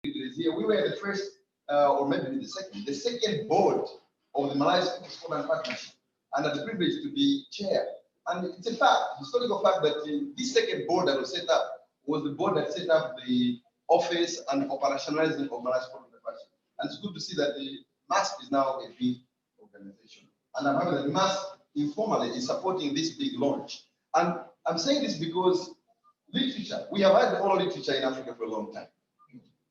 here, we were the first, or maybe the second board of the Malawian Scottish Partnership, and had the privilege to be chair. And it's a fact, historical fact, that this second board that was set up was the board that set up the office and operationalizing of Malawian Scottish Partnership. And it's good to see that the MaSP is now a big organization. And I'm happy that the MaSP informally is supporting this big launch. And I'm saying this because literature, we have had oral literature in Africa for a long time.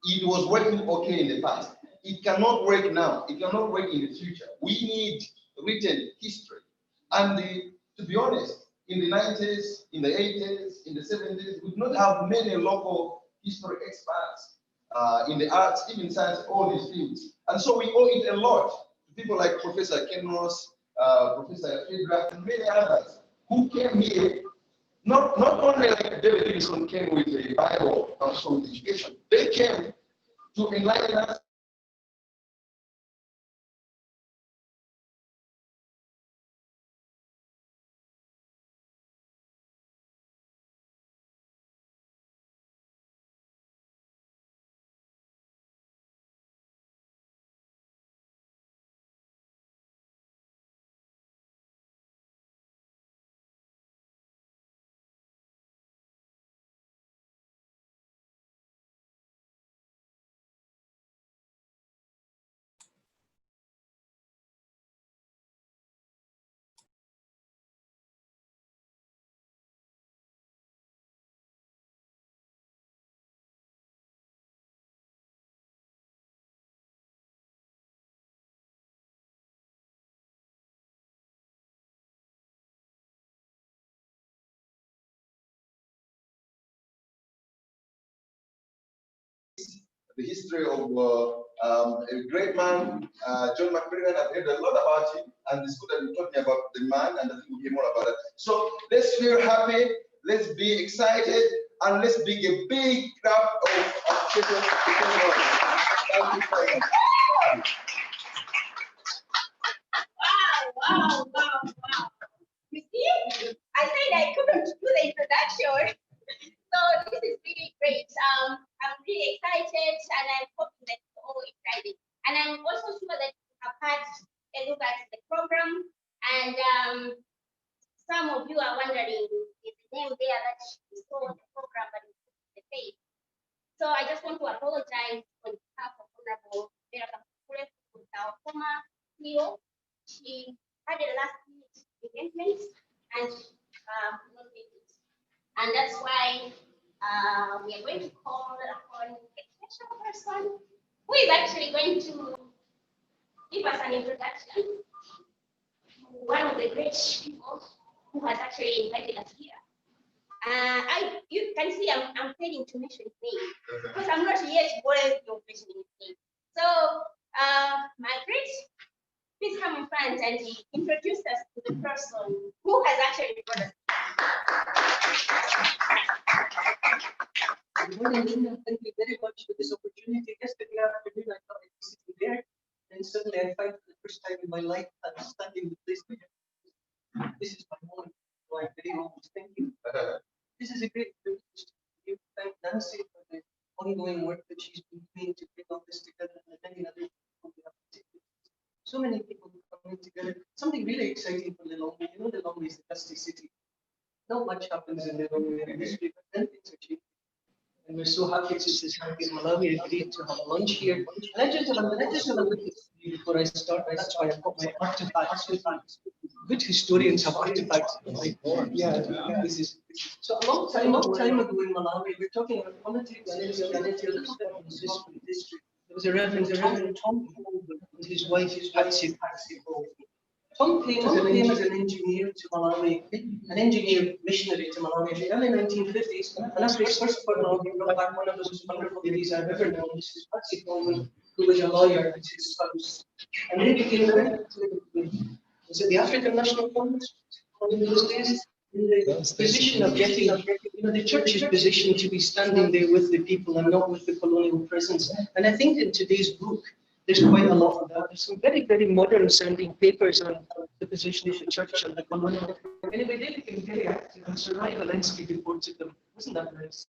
It was working okay in the past. It cannot work now. It cannot work in the future. We need written history. And to be honest, in the 90s, in the 80s, in the 70s, we did not have many local history experts in the arts, even science, all these fields. And so we owe it a lot to people like Professor Ken Ross, Professor Friedrich, and many others who came here. Not only like David Livingstone came with the Bible and so with education, they came to enlighten us. The history of a great man, John McCracken. I've heard a lot about him, and it's good that we're talking about the man, and I think we'll hear more about it. So let's feel happy, let's be excited, and let's bring a big clap of children. Thank you very much. Wow. You see, I said I couldn't do the introduction. So this is really great. I'm really excited, and I'm hoping that it's all exciting. And I'm also sure that you have had a look at the program, and some of you are wondering, is the name there that you saw the program, but it's the face. So I just want to apologize on behalf of Honorable Vera Kamukule, who's our former CEO. She had a last-minute engagement, and could not make it. And that's why we are going to call upon a special person who is actually going to give us an introduction to one of the great people who has actually invited us here. You can see I'm failing to mention his name because I'm not yet worthy of mentioning his name. So, Margaret, please come in front and introduce us to the person who has actually brought us. Good morning, Linda. Thank you very much for this opportunity. Yesterday afternoon, I thought I'd be sitting there, and suddenly I find for the first time in my life I'm standing in the place where this is my moment. So I'm very almost thinking. This is a great privilege to thank Nancy for the ongoing work that she's been doing to bring all this together, and many other people who have participated. So many people coming together. Something really exciting for Lilongwe. You know, Lilongwe is the dusty city. Not much happens in Lilongwe industry, but then things are changing. And we're so happy to Society of Malawi agreed to have a lunch here. And I just have a look at you before I start. That's why I've got my artifacts with me. Good historians have artifacts. Yeah, this is so a long time ago in Malawi. We're talking about politics and insanity, a little bit of history. There was a Reverend Tom and his wife, Patsy Paul. Tom came as an engineer to Malawi, an engineer missionary to Malawi in the early 1950s. And after his first furlough, he brought back one of those wonderful ladies I've ever known, Mrs. Patsy Coleman, who was a lawyer and his spouse. And they became very was it the African National Congress in those days? In the position of getting, the church's position to be standing there with the people and not with the colonial presence. And I think in today's book, there's quite a lot of that. There's some very, very modern sounding papers on the position of the church and the colonial. Anyway, they became very active, and Sir Rai Walensky reported them. Wasn't that nice?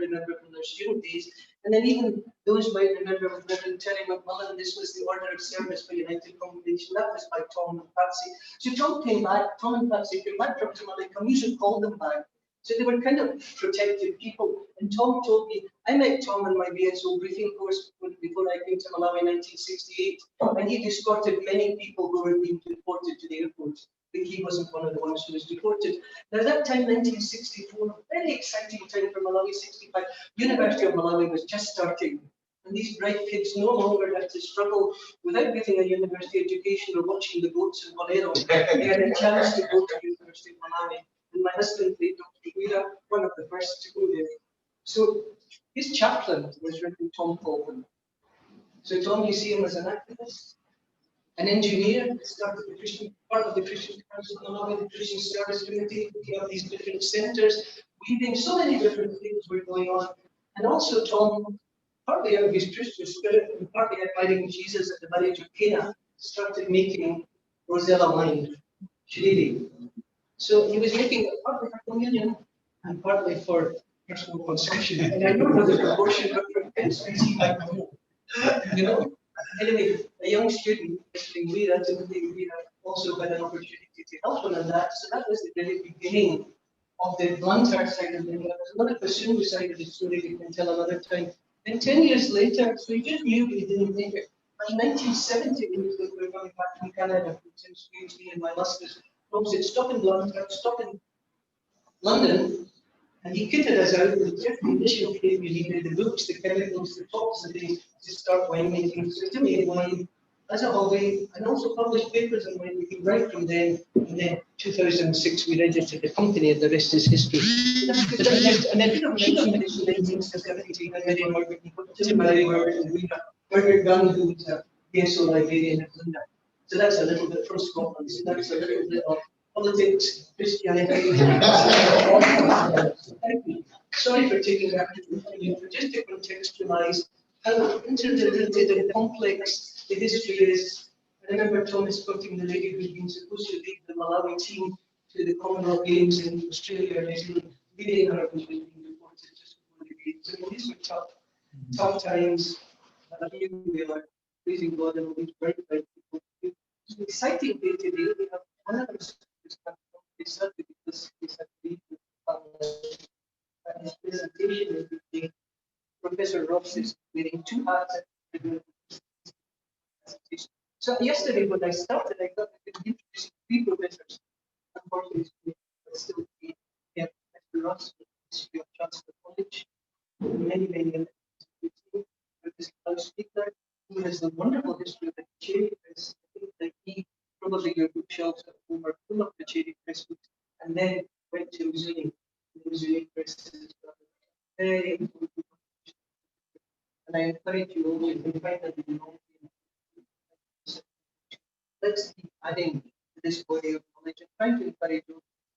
remember from their student days. And then even those might remember with Reverend Terry McMullen, this was the Order of Service for United Congregation. That was by Tom and Patsy. So Tom came back, Tom and Patsy came back from Jamaica, and we should call them back. So they were kind of protected people. And Tom told me, I met Tom in my BSO briefing course before I came to Malawi in 1968, and he'd escorted many people who were being deported to the airport. But he wasn't one of the ones who was deported. Now, at that time, 1964, very exciting time for Malawi, 65. University of Malawi was just starting. And these bright kids no longer had to struggle without getting a university education or watching the boats in Bolero. They had a chance to go to the University of Malawi. And my husband, Dr. Guida, one of the first to go there. So his chaplain was Reverend Tom Colvin. So Tom, you see him as an activist, an engineer, started the Christian, part of the Christian Council of Malawi, the Christian Service Committee, looking at these different centres, weaving so many different things were going on. And also Tom, partly out of his Christian spirit and partly admiring Jesus at the marriage of Cana, started making Rosella wine, Shiriri. So he was making it partly for communion and partly for personal consumption. And I don't know the proportion, but for instance, he might know. You know? Anyway, a young student, we also had an opportunity to help him on that. So that was the very beginning of the Blantyre side of the There was another Bassoon side of the story we can tell another time. And 10 years later, so he just knew he didn't make it. By 1970, we were coming back from Canada from Tim's PhD and my master's. Tom said, stop in Blantyre, stop in London. And he kitted us out with the initial frame you needed, the books, the chemicals, the tops of these to start winemaking. So to made wine as a hobby and also published papers on winemaking right from then. And then 2006 we registered the company and the rest is history. And then in 1970 I married Margaret Gunn, who was a BSO librarian at Linda. So that's a little bit from Scotland. So that's a little bit of politics, Christianity. Sorry for taking that, but just to contextualize how interdependent and complex the history is. I remember Thomas quoting the lady who'd been supposed to lead the Malawi team to the Commonwealth Games in Australia and New Zealand, leading her was being deported just before the Games. So these were tough times. Here we are, praising God and all these very bright people. It's an exciting day today. We have one of the because he's agreed with his presentation is being Professor Ross is wearing two hats at the presentation. So yesterday when I started, I thought I could introduce three professors. Unfortunately, but still we have Professor Ross with the history of Chancellor College, many speaker who has a wonderful history of the Cherry Press. I think that he probably your bookshelves were full of the Cherry Press books, and then went to Zuni. The Zuni Press is very important. And I encourage you all to find that in let's keep adding to this body of knowledge and trying to encourage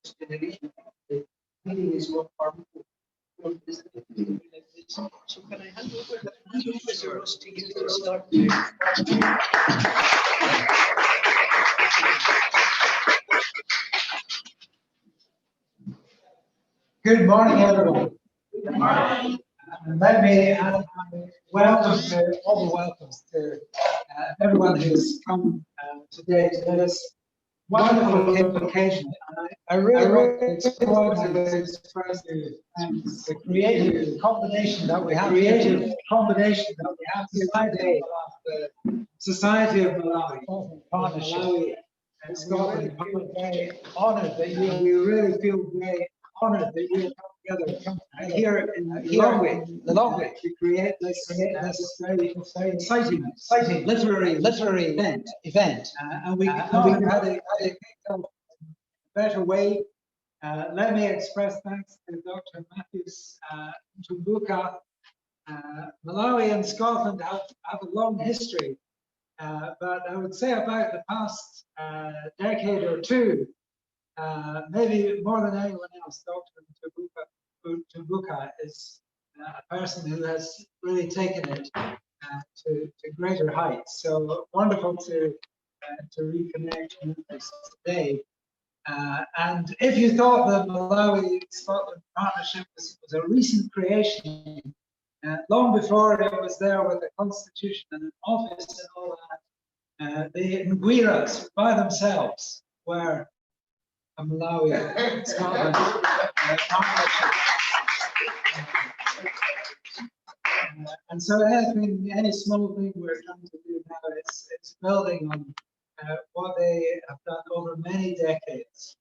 this generation. The reading is more harmful. So can I hand over the Professor Ross to you to start? Good morning, everyone. Good morning. Let me welcome to all the welcomes to everyone who's come today to this wonderful occasion. I really want to express the creative combination that we have here today of the Society of Malawi, Partnership, and Scotland. We're very honoured that we really feel very honoured that you come together here in Longway to create this very exciting literary event. And we couldn't have had a better way. Let me express thanks to Dr. Matthews Tumbuka. Malawi and Scotland have a long history, but I would say about the past decade or two, maybe more than anyone else, Dr. Tumbuka is a person who has really taken it to greater heights. So wonderful to reconnect with us today. And if you thought the Malawi-Scotland partnership was a recent creation, long before it was there with a constitution and an office and all that, the Nguiras by themselves were a Malawi-Scotland partnership. And so it has been any small thing we're trying to do now. It's building on what they have done over many decades.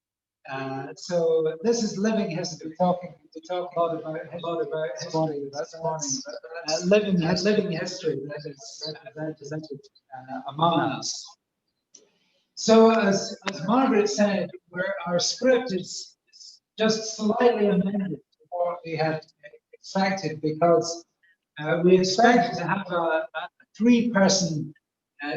So this is living history. We're talking a lot about history this morning, but living history that is presented among us. So as Margaret said, our script is just slightly amended to what we had expected, because we expected to have a three-person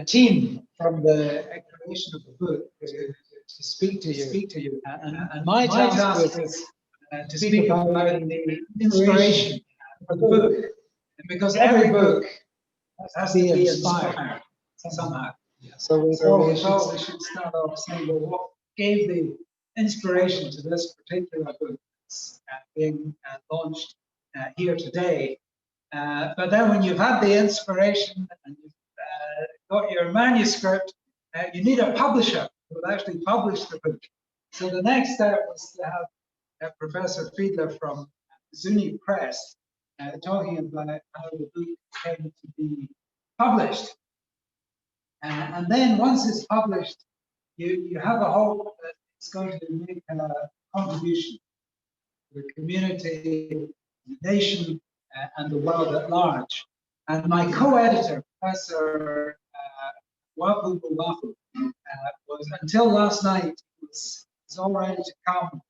team from the creation of the book to speak to you. And my task was to speak about the inspiration for the book, because every book has to be inspired somehow. So we thought we should start off saying, well, what gave the inspiration to this particular book that's being launched here today? But then when you've had the inspiration and you've got your manuscript, you need a publisher who will actually publish the book. So the next step was to have Professor Fiedler from Zuni Press talking about how the book came to be published. And then once it's published, you have a hope that it's going to make a contribution to the community, the nation, and the world at large. And my co-editor, Professor Wapu Wapu, was until last night was all ready to come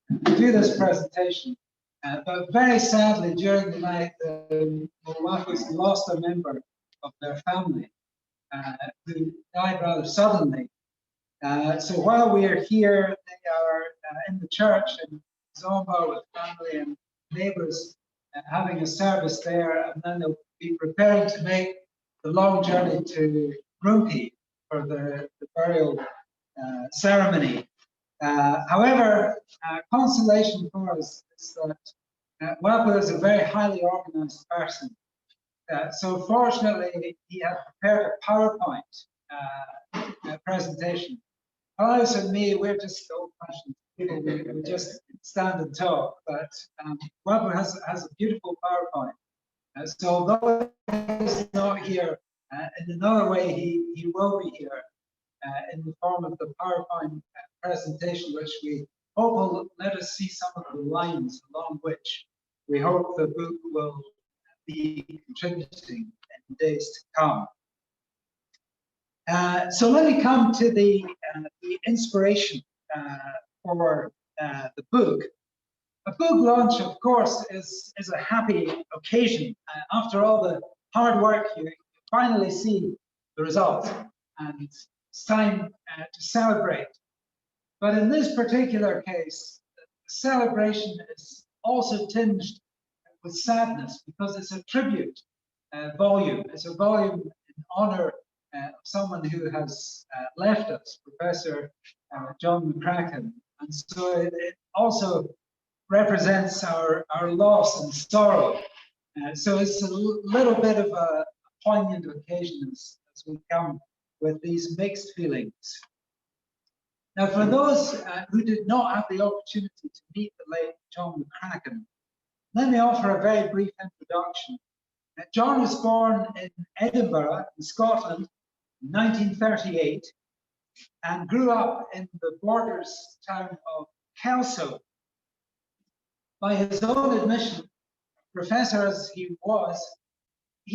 and do this presentation. But very sadly, during the night, the Wapus lost a member of their family who died rather suddenly. So while we are here, they are in the church in Zomba with family and neighbors, having a service there, and then they'll be preparing to make the long journey to Rumpi for the burial ceremony. However, consolation for us is that Wapu is a very highly organized person. So fortunately, he had prepared a PowerPoint presentation. Alice and me, we're just old-fashioned people. We just stand and talk. But Wapu has a beautiful PowerPoint. So although he's not here, in another way, he will be here in the form of the PowerPoint presentation, which we hope will let us see some of the lines along which we hope the book will be contributing in days to come. So let me come to the inspiration for the book. A book launch, of course, is a happy occasion. After all the hard work, you finally see the result, and it's time to celebrate. But in this particular case, the celebration is also tinged with sadness, because it's a tribute volume. It's a volume in honor of someone who has left us, Professor John McCracken. And so it also represents our loss and sorrow. So it's a little bit of a poignant occasion as we come with these mixed feelings. Now, for those who did not have the opportunity to meet the late John McCracken, let me offer a very brief introduction. John was born in Edinburgh, in Scotland, in 1938, and grew up in the borders town of Kelso. By his own admission, professor as he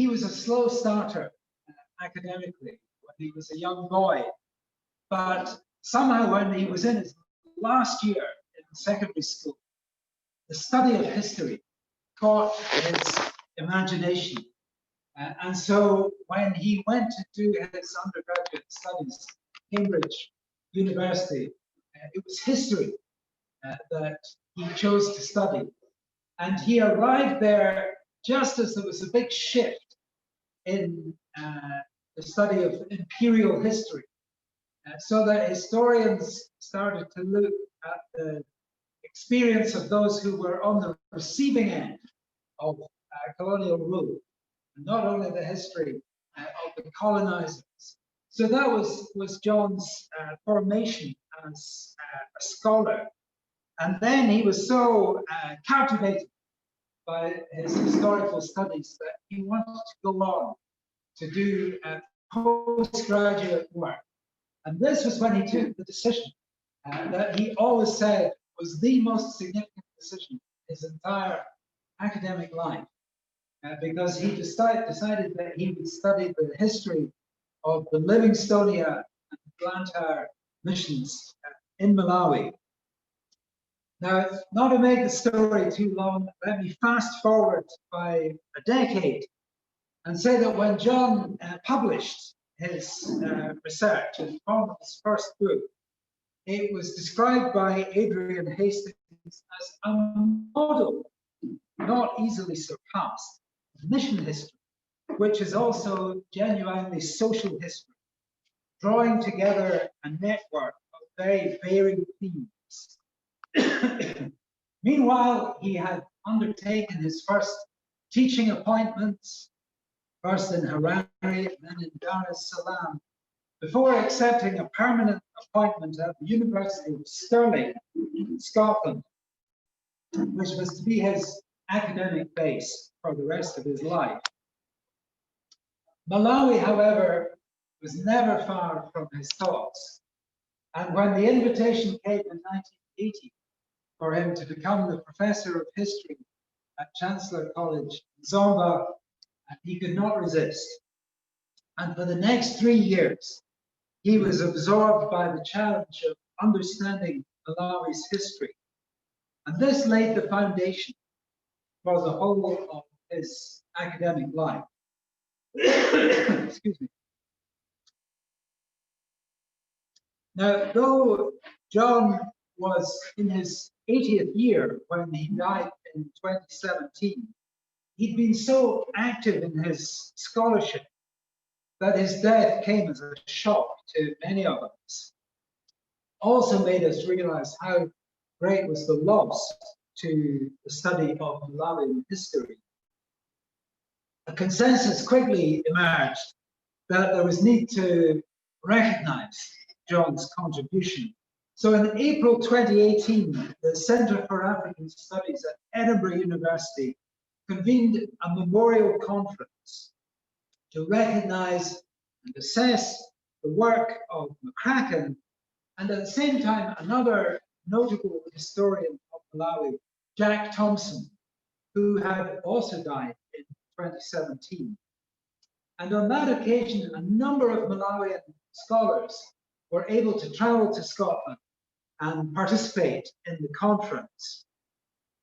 was a slow starter academically when he was a young boy. But somehow when he was in his last year in secondary school, the study of history caught his imagination. And so when he went to do his undergraduate studies at Cambridge University, it was history that he chose to study. And he arrived there just as there was a big shift in the study of imperial history. so that historians started to look at the experience of those who were on the receiving end of colonial rule, and not only the history of the colonizers. So that was John's formation as a scholar. And then he was so captivated by his historical studies that he wanted to go on to do postgraduate work. And this was when he took the decision that he always said was the most significant decision in his entire academic life, because he decided that he would study the history of the Livingstonia and Blantyre missions in Malawi. Now, not to make the story too long, let me fast forward by a decade and say that when John published his research in the form of his first book, it was described by Adrian Hastings as a model not easily surpassed of mission history, which is also genuinely social history, drawing together a network of very varied themes. Meanwhile, he had undertaken his first teaching appointments, first in Harare and then in Dar es Salaam, before accepting a permanent appointment at the University of Stirling in Scotland, which was to be his academic base for the rest of his life. Malawi, however, was never far from his thoughts. And when the invitation came in 1980 for him to become the professor of history at Chancellor College in Zomba, he could not resist. And for the next 3 years, he was absorbed by the challenge of understanding Malawi's history. And this laid the foundation for the whole of his academic life. Excuse me. Now, though John was in his 80th year when he died in 2017, he'd been so active in his scholarship that his death came as a shock to many of us. Also made us realize how great was the loss to the study of Malawian history. A consensus quickly emerged that there was need to recognize John's contribution. So in April 2018, the Centre for African Studies at Edinburgh University convened a memorial conference to recognize and assess the work of McCracken, and at the same time, another notable historian of Malawi, Jack Thompson, who had also died in 2017. And on that occasion, a number of Malawian scholars were able to travel to Scotland and participate in the conference.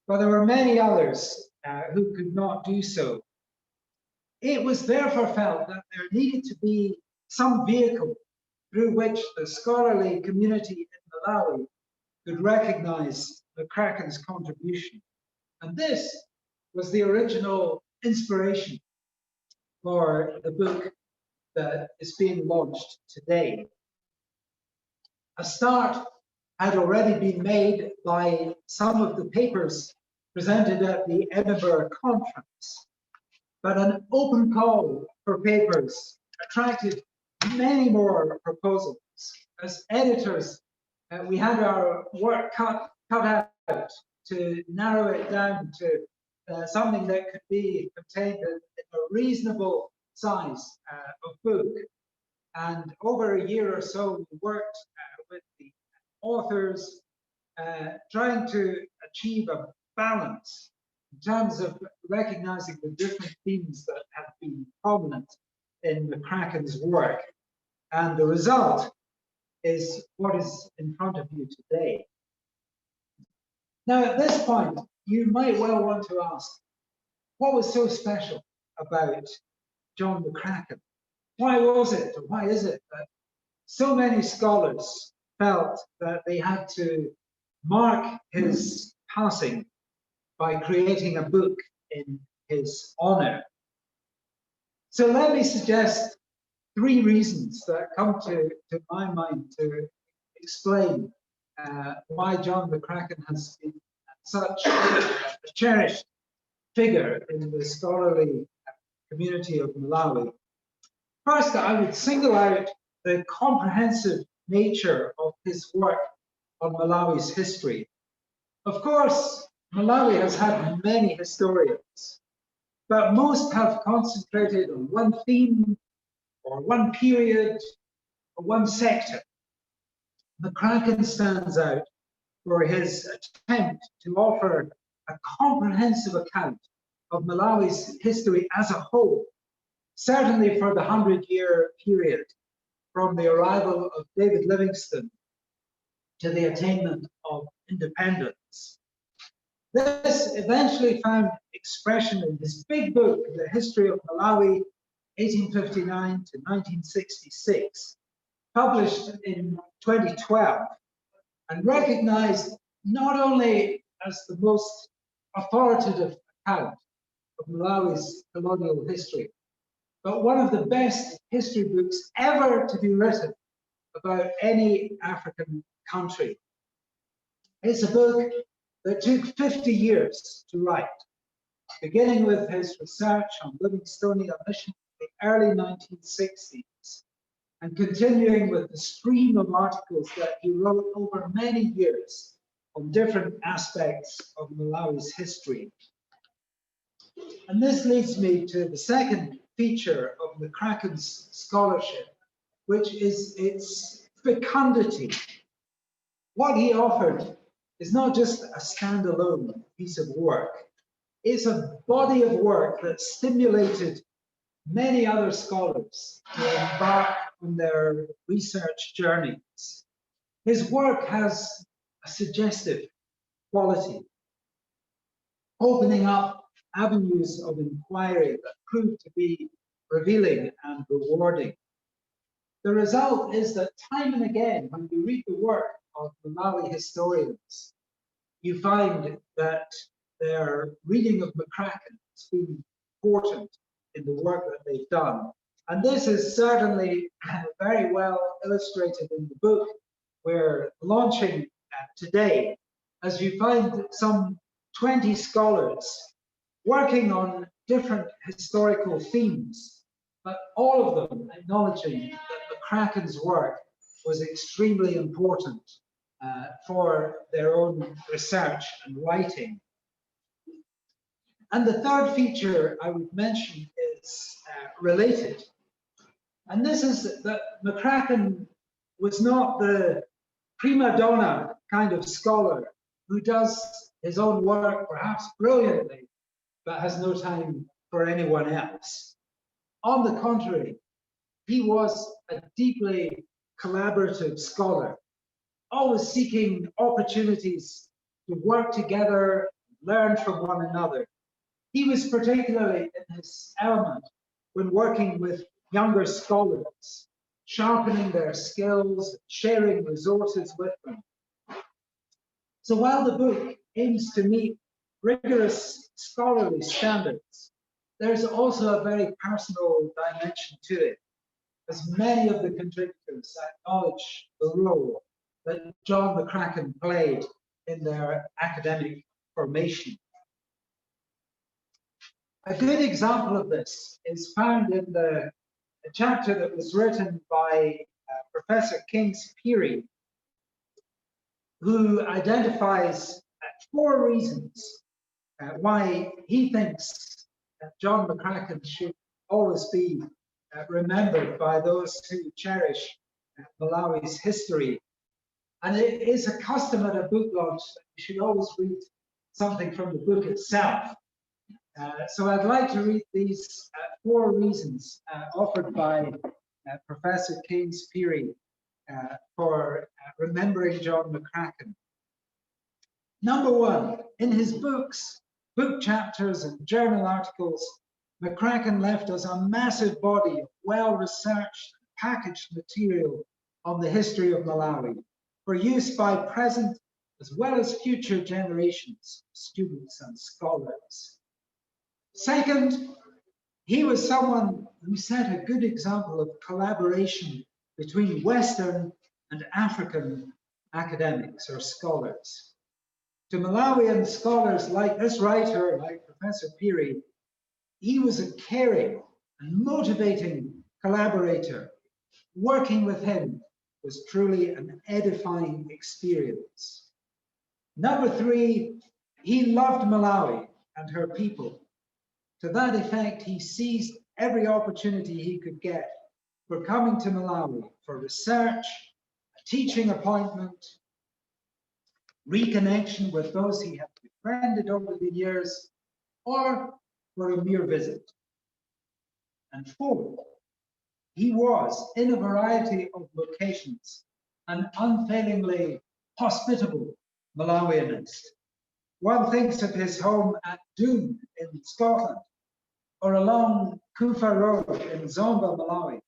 But there were many others who could not do so. It was therefore felt that there needed to be some vehicle through which the scholarly community in Malawi could recognize McCracken's contribution. And this was the original inspiration for the book that is being launched today. A start had already been made by some of the papers presented at the Edinburgh conference, but an open call for papers attracted many more proposals. As editors, we had our work cut out to narrow it down to something that could be contained in a reasonable size of book. And over a year or so, we worked with the authors, trying to achieve a balance in terms of recognizing the different themes that have been prominent in McCracken's work. And the result is what is in front of you today. Now, at this point, you might well want to ask, what was so special about John McCracken? Why was it, or why is it that so many scholars felt that they had to mark his passing by creating a book in his honor? So let me suggest three reasons that come to my mind to explain why John McCracken has been such a cherished figure in the scholarly community of Malawi. First, I would single out the comprehensive nature of his work on Malawi's history. Of course, Malawi has had many historians, but most have concentrated on one theme or one period or one sector. McCracken stands out for his attempt to offer a comprehensive account of Malawi's history as a whole, certainly for the 100-year period from the arrival of David Livingstone to the attainment of independence. This eventually found expression in his big book, The History of Malawi, 1859 to 1966, published in 2012, and recognized not only as the most authoritative account of Malawi's colonial history, but one of the best history books ever to be written about any African country. It's a book that took 50 years to write, beginning with his research on Livingstonian mission in the early 1960s, and continuing with the stream of articles that he wrote over many years on different aspects of Malawi's history. And this leads me to the second feature of McCracken's scholarship, which is its fecundity. What he offered is not just a standalone piece of work, it's a body of work that stimulated many other scholars to embark on their research journeys. His work has a suggestive quality, opening up avenues of inquiry that prove to be revealing and rewarding. The result is that time and again, when you read the work of Malawi historians, you find that their reading of McCracken has been important in the work that they've done. And this is certainly very well illustrated in the book we're launching today, as you find some 20 scholars working on different historical themes, but all of them acknowledging that McCracken's work was extremely important for their own research and writing. And the third feature I would mention is related. And this is that McCracken was not the prima donna kind of scholar who does his own work perhaps brilliantly, but has no time for anyone else. On the contrary, he was a deeply collaborative scholar, always seeking opportunities to work together, learn from one another. He was particularly in his element when working with younger scholars, sharpening their skills, sharing resources with them. So while the book aims to meet rigorous scholarly standards, there's also a very personal dimension to it, as many of the contributors acknowledge the role that John McCracken played in their academic formation. A good example of this is found in the chapter that was written by Professor Kings-Peary, who identifies 4 reasons why he thinks John McCracken should always be remembered by those who cherish Malawi's history. And it is a custom at a book launch that you should always read something from the book itself. So I'd like to read these 4 reasons offered by Professor Kings-Peary for remembering John McCracken. Number 1, in his books, book chapters and journal articles, McCracken left us a massive body of well-researched, packaged material on the history of Malawi for use by present as well as future generations of students and scholars. Second, he was someone who set a good example of collaboration between Western and African academics or scholars. To Malawian scholars like this writer, like Professor Piri, he was a caring and motivating collaborator. Working with him was truly an edifying experience. Number 3, he loved Malawi and her people. To that effect, he seized every opportunity he could get for coming to Malawi for research, a teaching appointment, reconnection with those he had befriended over the years, or for a mere visit. And 4, he was, in a variety of locations, an unfailingly hospitable Malawianist. One thinks of his home at Doon in Scotland, or along Kufa Road in Zomba, Malawi,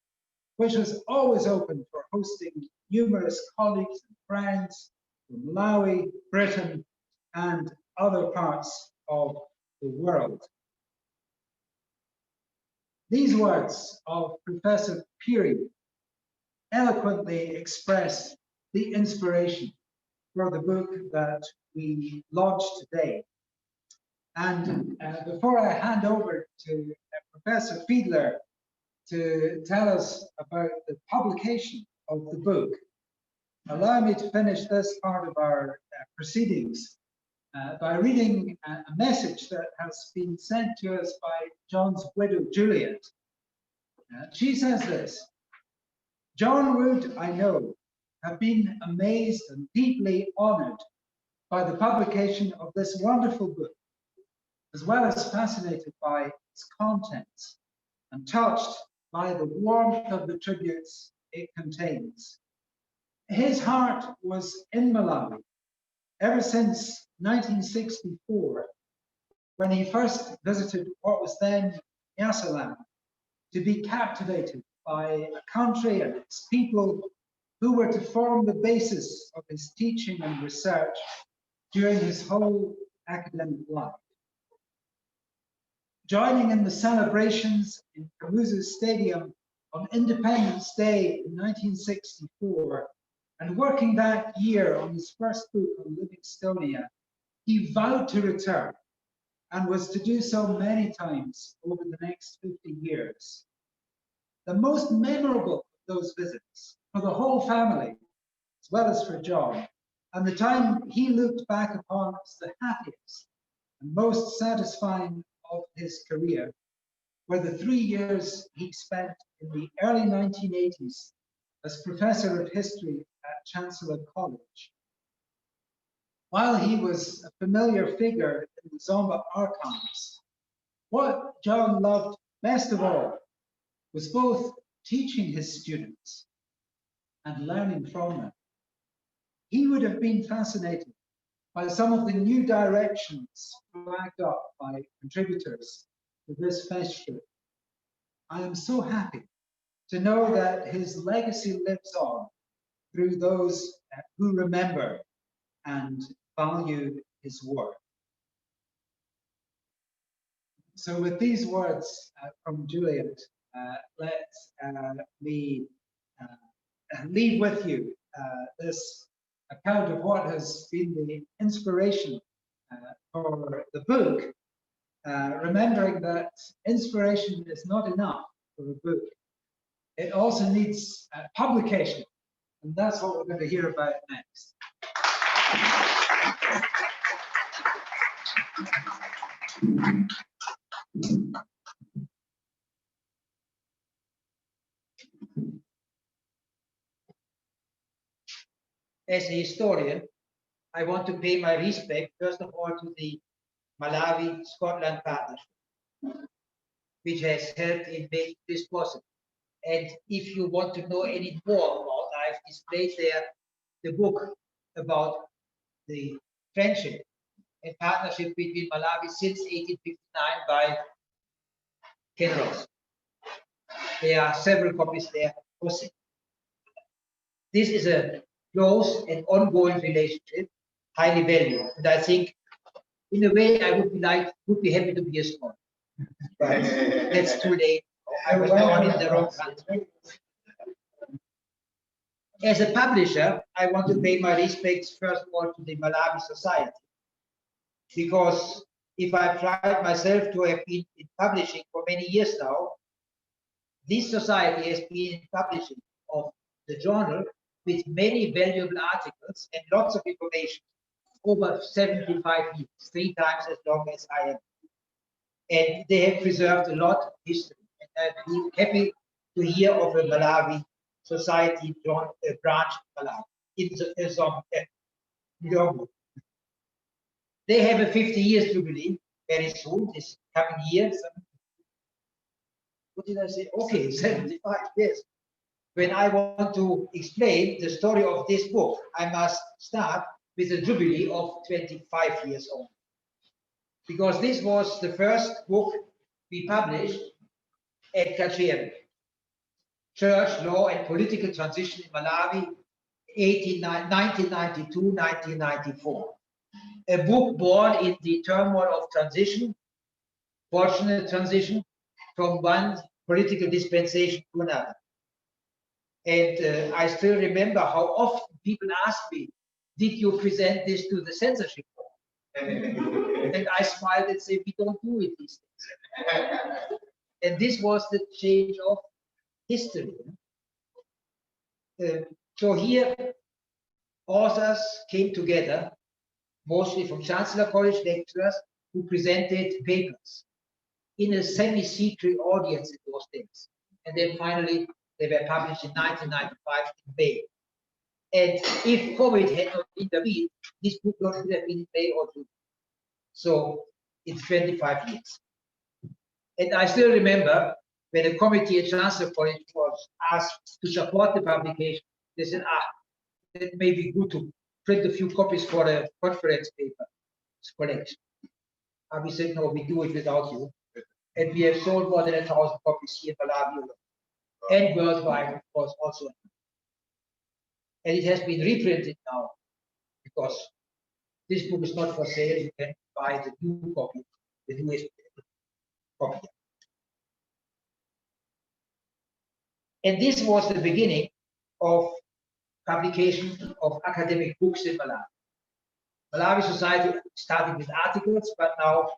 which was always open for hosting numerous colleagues and friends from Malawi, Britain, and other parts of the world. These words of Professor Piri eloquently express the inspiration for the book that we launched today. And before I hand over to Professor Fiedler to tell us about the publication of the book, allow me to finish this part of our proceedings by reading a message that has been sent to us by John's widow, Juliet. She says this: John would, I know, have been amazed and deeply honored by the publication of this wonderful book, as well as fascinated by its contents and touched by the warmth of the tributes it contains. His heart was in Malawi ever since 1964, when he first visited what was then Nyasaland, to be captivated by a country and its people who were to form the basis of his teaching and research during his whole academic life. Joining in the celebrations in Kamuzu Stadium on Independence Day in 1964, and working that year on his first book on Livingstonia, he vowed to return and was to do so many times over the next 50 years. The most memorable of those visits for the whole family, as well as for John, and the time he looked back upon as the happiest and most satisfying of his career, were the 3 years he spent in the early 1980s as Professor of History at Chancellor College. While he was a familiar figure in the Zomba archives, what John loved best of all was both teaching his students and learning from them. He would have been fascinated by some of the new directions flagged up by contributors to this festival. I am so happy to know that his legacy lives on through those who remember and value his work. So with these words from Juliet, let me leave with you this account of what has been the inspiration for the book, remembering that inspiration is not enough for a book. It also needs publication, and that's what we're going to hear about next. As a historian, I want to pay my respect, first of all, to the Malawi-Scotland partnership, which has helped in making this possible. And if you want to know any more about, I've displayed there the book about the friendship and partnership between Malawi since 1859 by Ken Ross. There are several copies there for sale. This is a close and ongoing relationship, highly valued. And I think, in a way, I would be happy to be a scholar. But that's too late. I was born in the wrong country. As a publisher, I want to pay my respects first of all to the Malawi Society, because if I pride myself to have been in publishing for many years now, this society has been in publishing of the journal with many valuable articles and lots of information over 75 years, 3 times as long as I am. And they have preserved a lot of history. And I'm happy to hear of a Malawi Society branch in Malawi, in Zombe. They have a 50 years jubilee very soon, this coming year. What did I say? Okay, 75 years. When I want to explain the story of this book, I must start with a jubilee of 25 years old. Because this was the first book we published at Kachere, Church, Law and Political Transition in Malawi, 1992-1994. A book born in the turmoil of transition, fortunate transition, from one political dispensation to another. And I still remember how often people ask me, did you present this to the censorship board? And I smiled and said, we don't do it these days. And this was the change of history. So here, authors came together, mostly from Chancellor College lecturers, who presented papers in a semi-secret audience in those days. And then finally, they were published in 1995 in May. And if COVID had not intervened, this book would have been in May or June. So it's 25 years. And I still remember when a committee at Chancellor College was asked to support the publication, they said, it may be good to print a few copies for a conference paper collection. And we said, no, we do it without you. And we have sold more than 1,000 copies here in Malawi and worldwide, of course, also. And it has been reprinted now because this book is not for sale. You can buy the new copy, the newest copy. And this was the beginning of publication of academic books in Malawi. Malawi Society started with articles, but now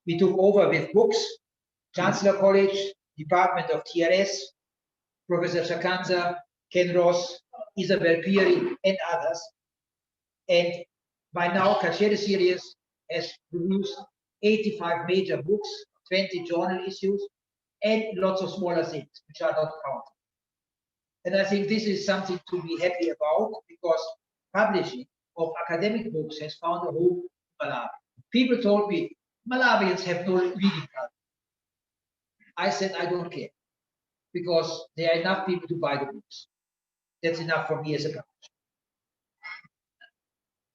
we took over with books. Chancellor College, Department of TRS, Professor Shakanza, Ken Ross, Isabel Pieri, and others. And by now, Kachere series has produced 85 major books, 20 journal issues, and lots of smaller things, which are not counted. And I think this is something to be happy about, because publishing of academic books has found a home in Malawi. People told me, Malawians have no reading culture. I said, I don't care, because there are enough people to buy the books. That's enough for me as a publisher.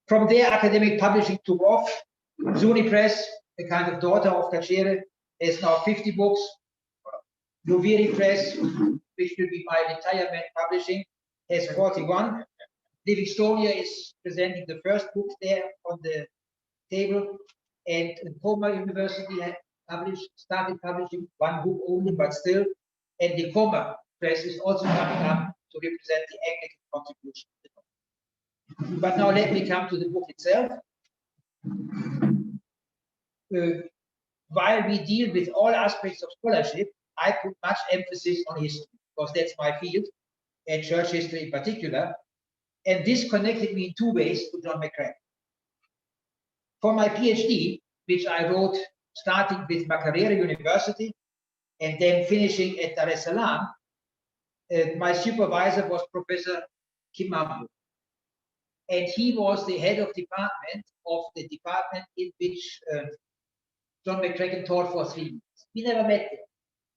From there, academic publishing took off. Zuni Press, a kind of daughter of Kachere, has now 50 books. Luviri Press, which will be my retirement publishing, has 41. Livingstonia is presenting the first books there on the table. And Coma University had started publishing one book only, but still. And the Coma Press is also coming up to represent the Anglican contribution. But now let me come to the book itself. While we deal with all aspects of scholarship, I put much emphasis on history, because that's my field, and church history in particular. And this connected me in 2 ways to John McCracken. For my PhD, which I wrote starting with Makerere University and then finishing at Dar es Salaam, my supervisor was Professor Kimambu. And he was the head of department of the department in which John McCracken taught for 3 years. We never met there,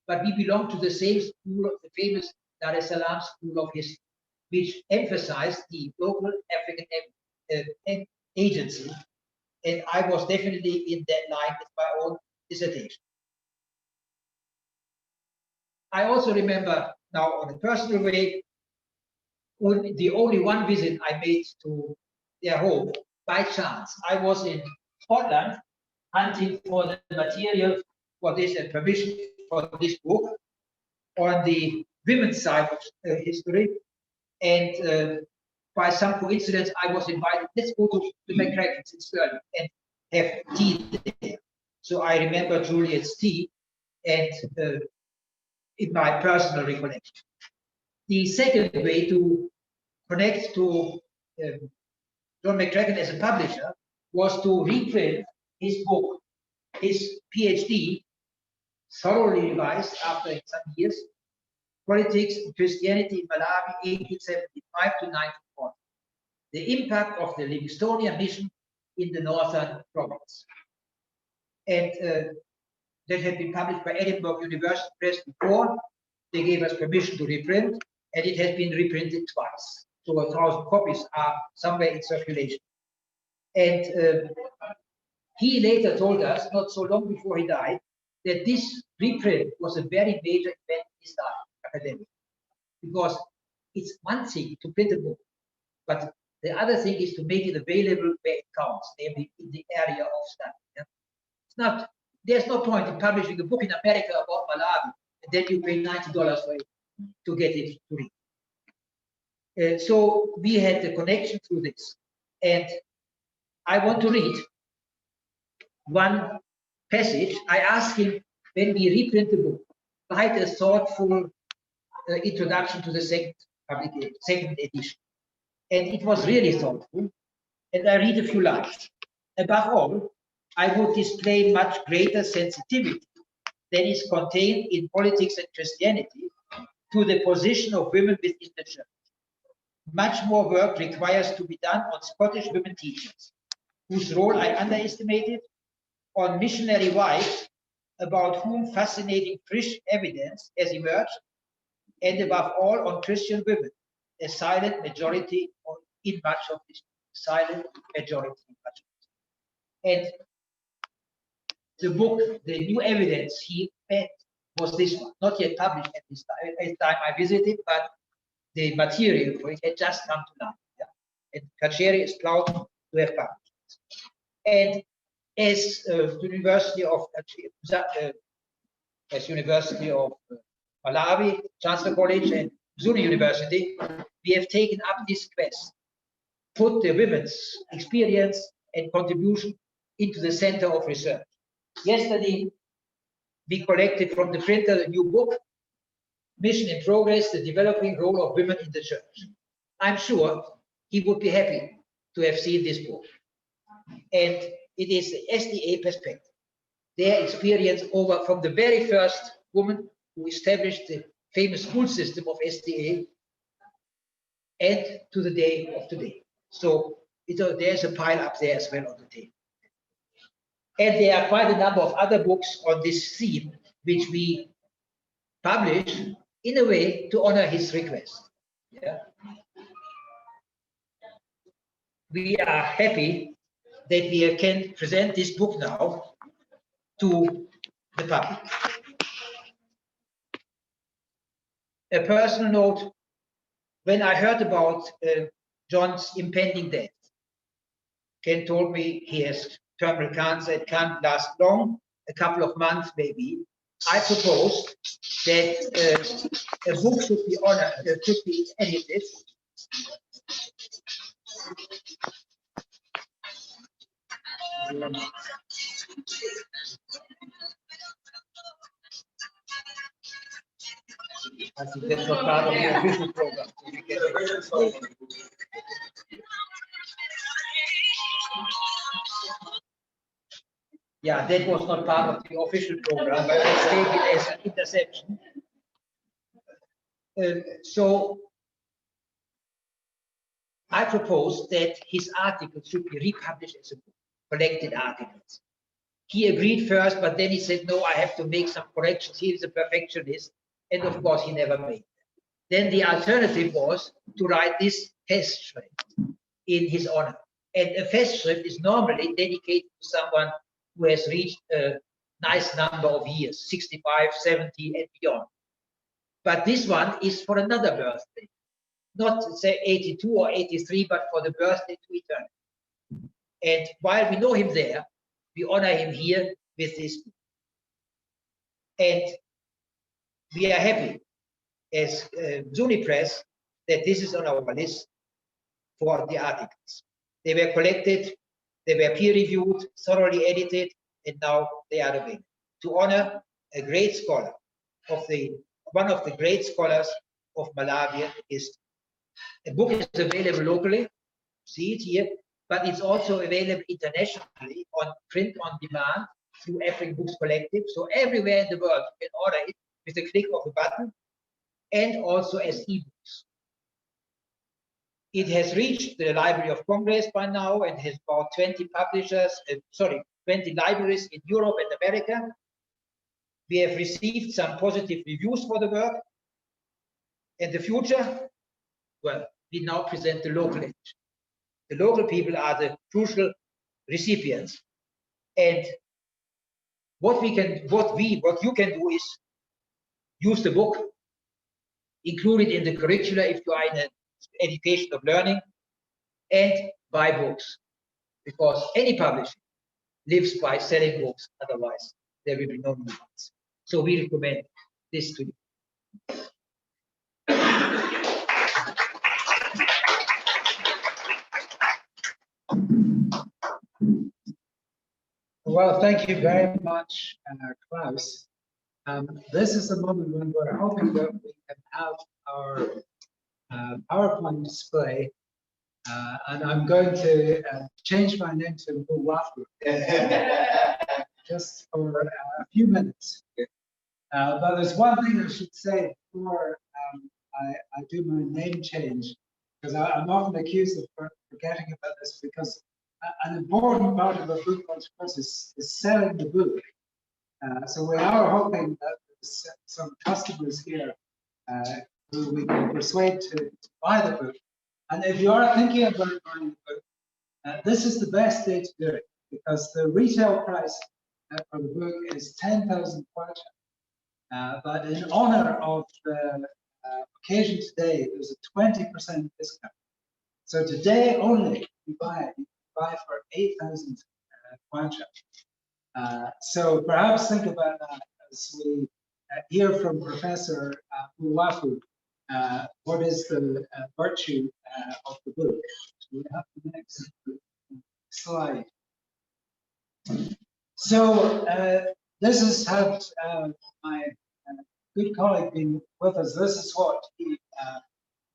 but we belonged to the same school, of the famous Dar es Salaam School of History, which emphasized the local African agency. And I was definitely in that line with my own dissertation. I also remember now, on a personal way, the only one visit I made to their home by chance. I was in Scotland hunting for the material for this and permission for this book on the women's side of history. And by some coincidence, I was invited, let's go to the McCrackens in Stirling and have tea there. So I remember Juliet's tea and in my personal recollection. The second way to connect to John McCracken as a publisher was to reprint his book, his PhD, thoroughly revised after some years, Politics and Christianity in Malawi, 1875 to 1940. The impact of the Livingstonian mission in the northern province. And that had been published by Edinburgh University Press before. They gave us permission to reprint, and it has been reprinted twice. So 1,000 copies are somewhere in circulation. And he later told us, not so long before he died, that this reprint was a very major event in his life, academic. Because it's one thing to print a book, but the other thing is to make it available where it counts, namely in the area of study. Yeah? It's not, there's no point in publishing a book in America about Malawi, and then you pay $90 for it to get it to read. So we had the connection through this. And I want to read one passage. I asked him, when we reprint the book, write a thoughtful introduction to the second edition. And it was really thoughtful. And I read a few lines. Above all, I would display much greater sensitivity than is contained in Politics and Christianity to the position of women within the church. Much more work requires to be done on Scottish women teachers, whose role I underestimated, on missionary wives, about whom fascinating fresh evidence has emerged, and above all on Christian women, a silent majority in much of this, silent majority in much of this. And the book, the new evidence he had was this one, not yet published at this time I visited, but the material for it had just come to light. Yeah? And Kacheri is proud to have published it. And as University of Malawi, Chancellor College, and Zuni University, we have taken up this quest, put the women's experience and contribution into the center of research. Yesterday, we collected from the printer a new book, Mission in Progress, the Developing Role of Women in the Church. I'm sure he would be happy to have seen this book. And it is the SDA perspective, their experience over from the very first woman who established the famous school system of SDA and to the day of today. So there's a pile up there as well on the table. And there are quite a number of other books on this theme, which we publish in a way to honor his request. Yeah. We are happy that we can present this book now to the public. A personal note, when I heard about John's impending death, Ken told me he has terminal cancer, it can't last long, a couple of months maybe. I proposed that a book should be honored, should be edited. I think that's not part of the official program. Yeah, that was not part of the official program, but I stated as an interception. So I proposed that his articles should be republished as a book, collected articles. He agreed first, but then he said, no, I have to make some corrections. He is a perfectionist. And of course, he never made them. Then the alternative was to write this Festschrift in his honor. And a Festschrift is normally dedicated to someone who has reached a nice number of years, 65, 70, and beyond. But this one is for another birthday, not say 82 or 83, but for the birthday to eternity. And while we know him there, we honor him here with this. And we are happy as Zuni Press that this is on our list for the articles. They were collected, they were peer-reviewed, thoroughly edited, and now they are available to honor a great scholar of one of the great scholars of Malawian history. The book is available locally, see it here, but it's also available internationally on print on demand through African Books Collective. So everywhere in the world you can order it with a click of a button, and also as ebooks. It has reached the Library of Congress by now and has about 20 publishers, 20 libraries in Europe and America. We have received some positive reviews for the work. In the future, well, we now present the local edition. The local people are the crucial recipients. And what you can do is use the book, include it in the curricula if you are in an education of learning, and buy books, because any publisher lives by selling books, otherwise there will be no new ones. So we recommend this to you. Well, thank you very much, Klaus. This is the moment when we're hoping that we can have our PowerPoint display, and I'm going to change my name to Muwafu just for a few minutes. But there's one thing I should say before I do my name change, because I'm often accused of forgetting about this, because an important part of a book launch process is selling the book. So we are hoping that there's some customers here who we can persuade to buy the book. And if you are thinking about buying the book, this is the best day to do it, because the retail price for the book is 10,000 kwacha. But in honor of the occasion today, there's a 20% discount. So today only, you buy for 8,000 kwacha. So perhaps think about that as we hear from Professor Muwafu. What is the virtue of the book? So we have the next slide. So this has had my good colleague been with us. This is what he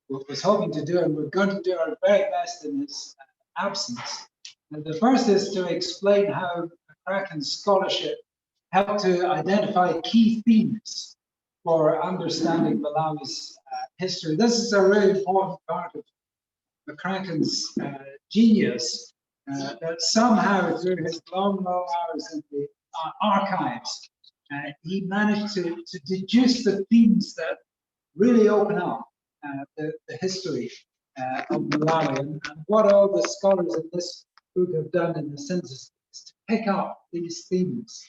was hoping to do, and we're going to do our very best in his absence. And the first is to explain how McCracken's scholarship helped to identify key themes for understanding Malawi's history. This is a really important part of McCracken's genius, that somehow through his long hours in the archives, he managed to deduce the themes that really open up the history of Malawi. And what all the scholars in this book have done in the census is to pick up these themes,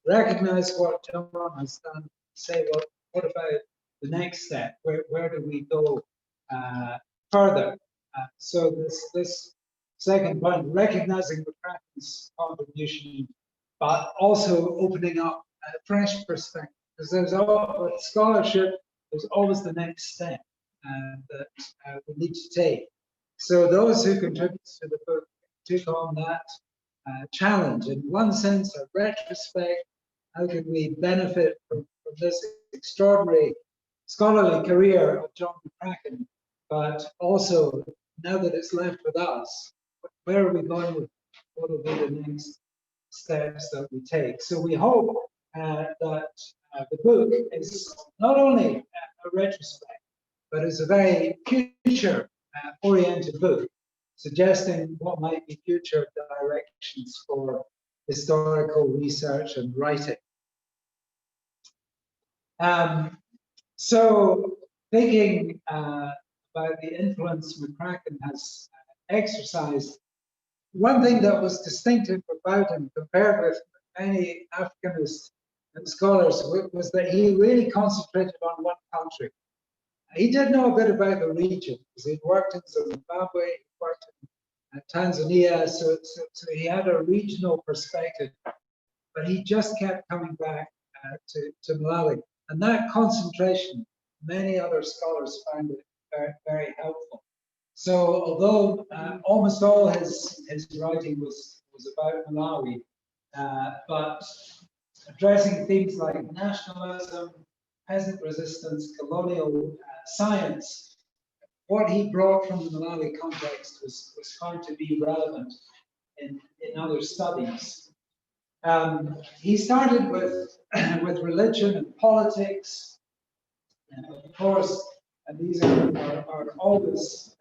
recognize what John has done, say, well, what about the next step? Where do we go further? So this second point, recognizing McCracken's contribution, but also opening up a fresh perspective, because there's with scholarship, there's always the next step that we need to take. So those who contributed to the book took on that challenge. In one sense, a retrospect, how can we benefit from this extraordinary scholarly career of John McCracken, but also, now that it's left with us, where are we going with it? What will be the next steps that we take? So we hope that the book is not only a retrospect, but it's a very future-oriented book, suggesting what might be future directions for historical research and writing. So thinking about the influence McCracken has exercised, one thing that was distinctive about him compared with many Africanist scholars was that he really concentrated on one country. He did know a bit about the region, because he'd worked in Zimbabwe, he worked in Tanzania, so he had a regional perspective, but he just kept coming back to Malawi. And that concentration, many other scholars found it very, very helpful. So although almost all his writing was about Malawi, but addressing themes like nationalism, peasant resistance, colonial science, what he brought from the Malawi context was found to be relevant in other studies. He started with religion and politics, and of course, and these are always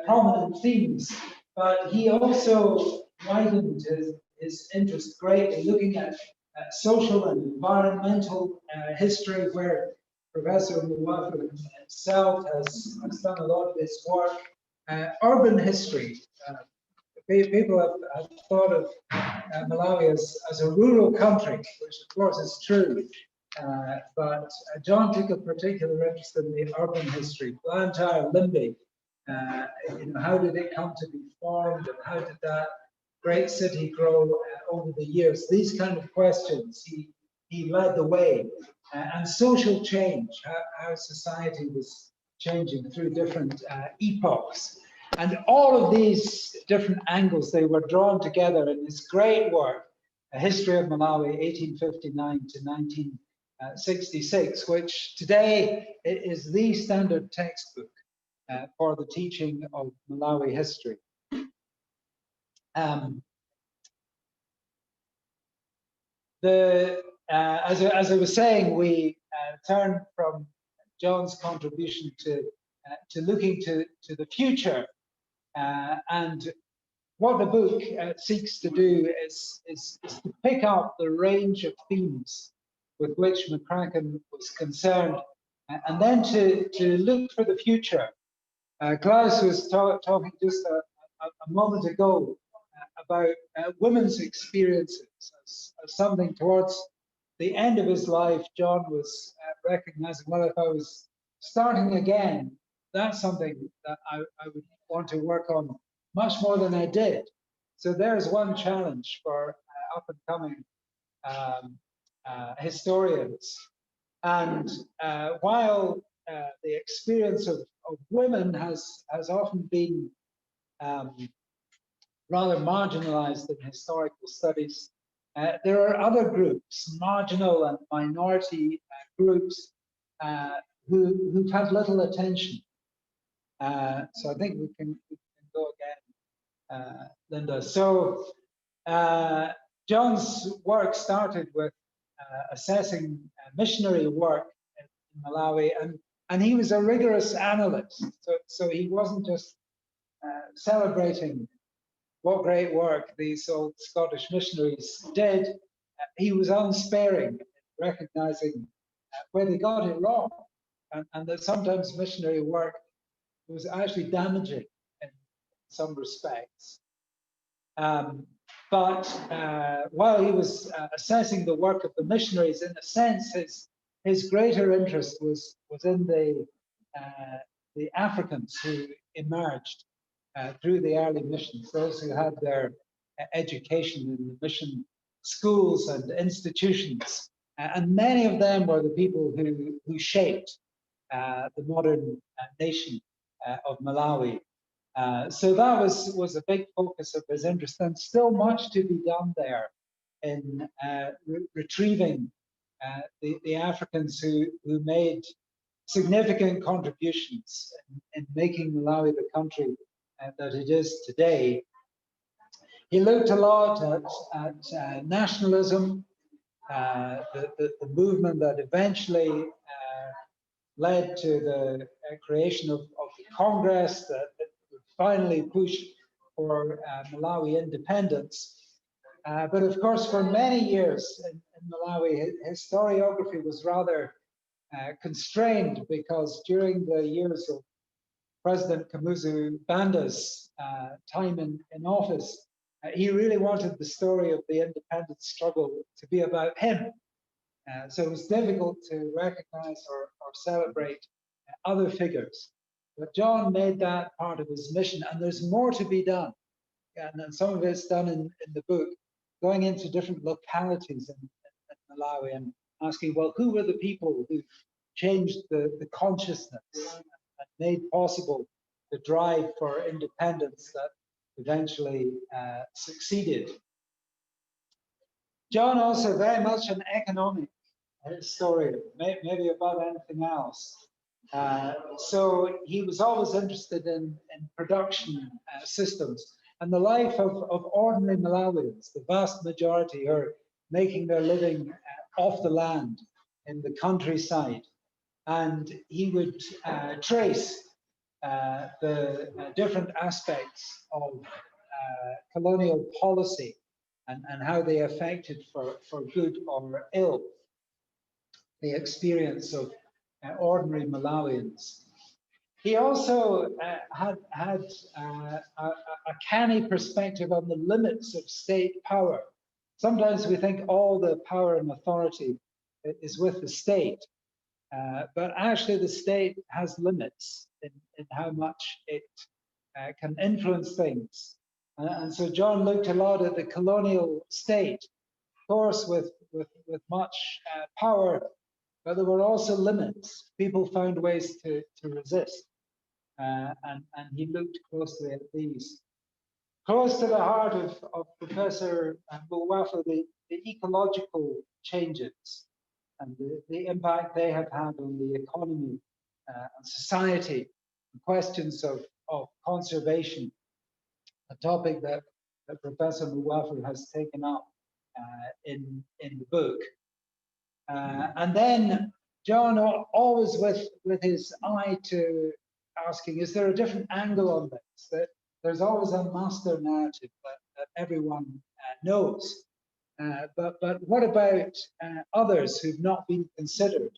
prominent themes, but he also widened his interest greatly, looking at social and environmental history, where Professor McCracken himself has done a lot of his work. Urban history. People have thought of Malawi as a rural country, which of course is true. But John took a particular interest in the urban history, Blantyre, Limby. How did it come to be formed, and how did that great city grow over the years? These kind of questions, he led the way. And social change, how society was changing through different epochs. And all of these different angles, they were drawn together in this great work, A History of Malawi, 1859 to 1966, which today is the standard textbook for the teaching of Malawi history. As I was saying, we turned from John's contribution to looking to the future, and what the book seeks to do is to pick up the range of themes with which McCracken was concerned, and then to look for the future. Klaus was talking just a moment ago about women's experiences as something towards the end of his life. John was recognizing, well, if I was starting again, that's something that I would want to work on much more than I did. So there's one challenge for up and coming historians. And while the experience of women has often been rather marginalized in historical studies, there are other groups, marginal and minority groups, who've had little attention. So I think we can go again, Linda. So John's work started with assessing missionary work in Malawi, and he was a rigorous analyst. So he wasn't just celebrating what great work these old Scottish missionaries did. He was unsparing in recognizing where they got it wrong, and that sometimes missionary work was actually damaging in some respects. But while he was assessing the work of the missionaries, in a sense, his greater interest was in the Africans who emerged through the early missions, those who had their education in the mission schools and institutions. And many of them were the people who shaped the modern nation of Malawi. So that was a big focus of his interest, and still much to be done there in retrieving the Africans who made significant contributions in making Malawi the country that it is today. He looked a lot at nationalism, the movement that eventually led to the creation of the Congress that would finally push for Malawi independence. But of course, for many years in Malawi, historiography was rather constrained, because during the years of President Kamuzu Banda's time in office, he really wanted the story of the independence struggle to be about him. So it was difficult to recognize or celebrate other figures. But John made that part of his mission, and there's more to be done. And some of it's done in the book, going into different localities in Malawi and asking, well, who were the people who changed the consciousness and made possible the drive for independence that eventually succeeded. John also very much an economic historian, maybe above anything else. So he was always interested in production systems and the life of ordinary Malawians, the vast majority are making their living off the land in the countryside. And he would trace the different aspects of colonial policy and how they affected for good or ill the experience of ordinary Malawians. He also had a canny perspective on the limits of state power. Sometimes we think all the power and authority is with the state, but actually the state has limits in how much it can influence things. And so John looked a lot at the colonial state, of course, with much power, but there were also limits. People found ways to resist, and he looked closely at these. Close to the heart of Professor Mulwafa, the ecological changes and the impact they have had on the economy and society, the questions of conservation, a topic that Professor Mulwafa has taken up in the book. And then John, always with his eye to asking, is there a different angle on this? That there's always a master narrative that everyone knows. But what about others who've not been considered?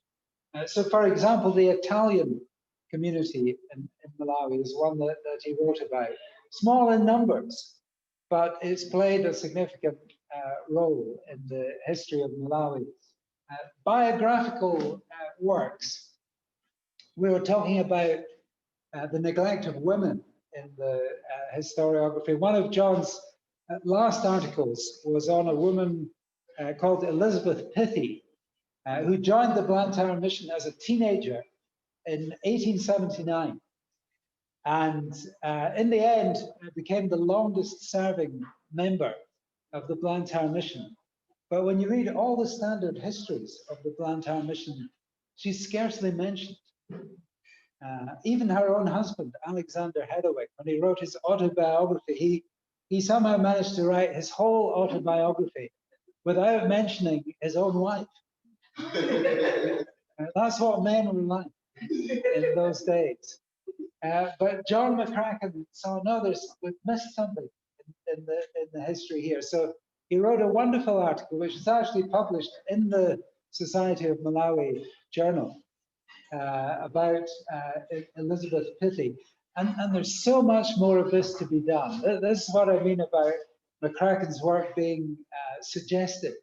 So, for example, the Italian community in Malawi is one that he wrote about. Small in numbers, but it's played a significant role in the history of Malawi. Biographical works. We were talking about the neglect of women in the historiography. One of John's last articles was on a woman called Elizabeth Pithy, who joined the Blantyre mission as a teenager in 1879. And in the end, became the longest serving member of the Blantyre mission. But when you read all the standard histories of the Blantyre mission, she's scarcely mentioned. Even her own husband, Alexander Heatherwick, when he wrote his autobiography, he somehow managed to write his whole autobiography without mentioning his own wife. That's what men were like in those days. But John McCracken saw, no, we've missed something in the history here. So he wrote a wonderful article, which is actually published in the Society of Malawi journal about Elizabeth Pithy. And there's so much more of this to be done. This is what I mean about McCracken's work being suggestive.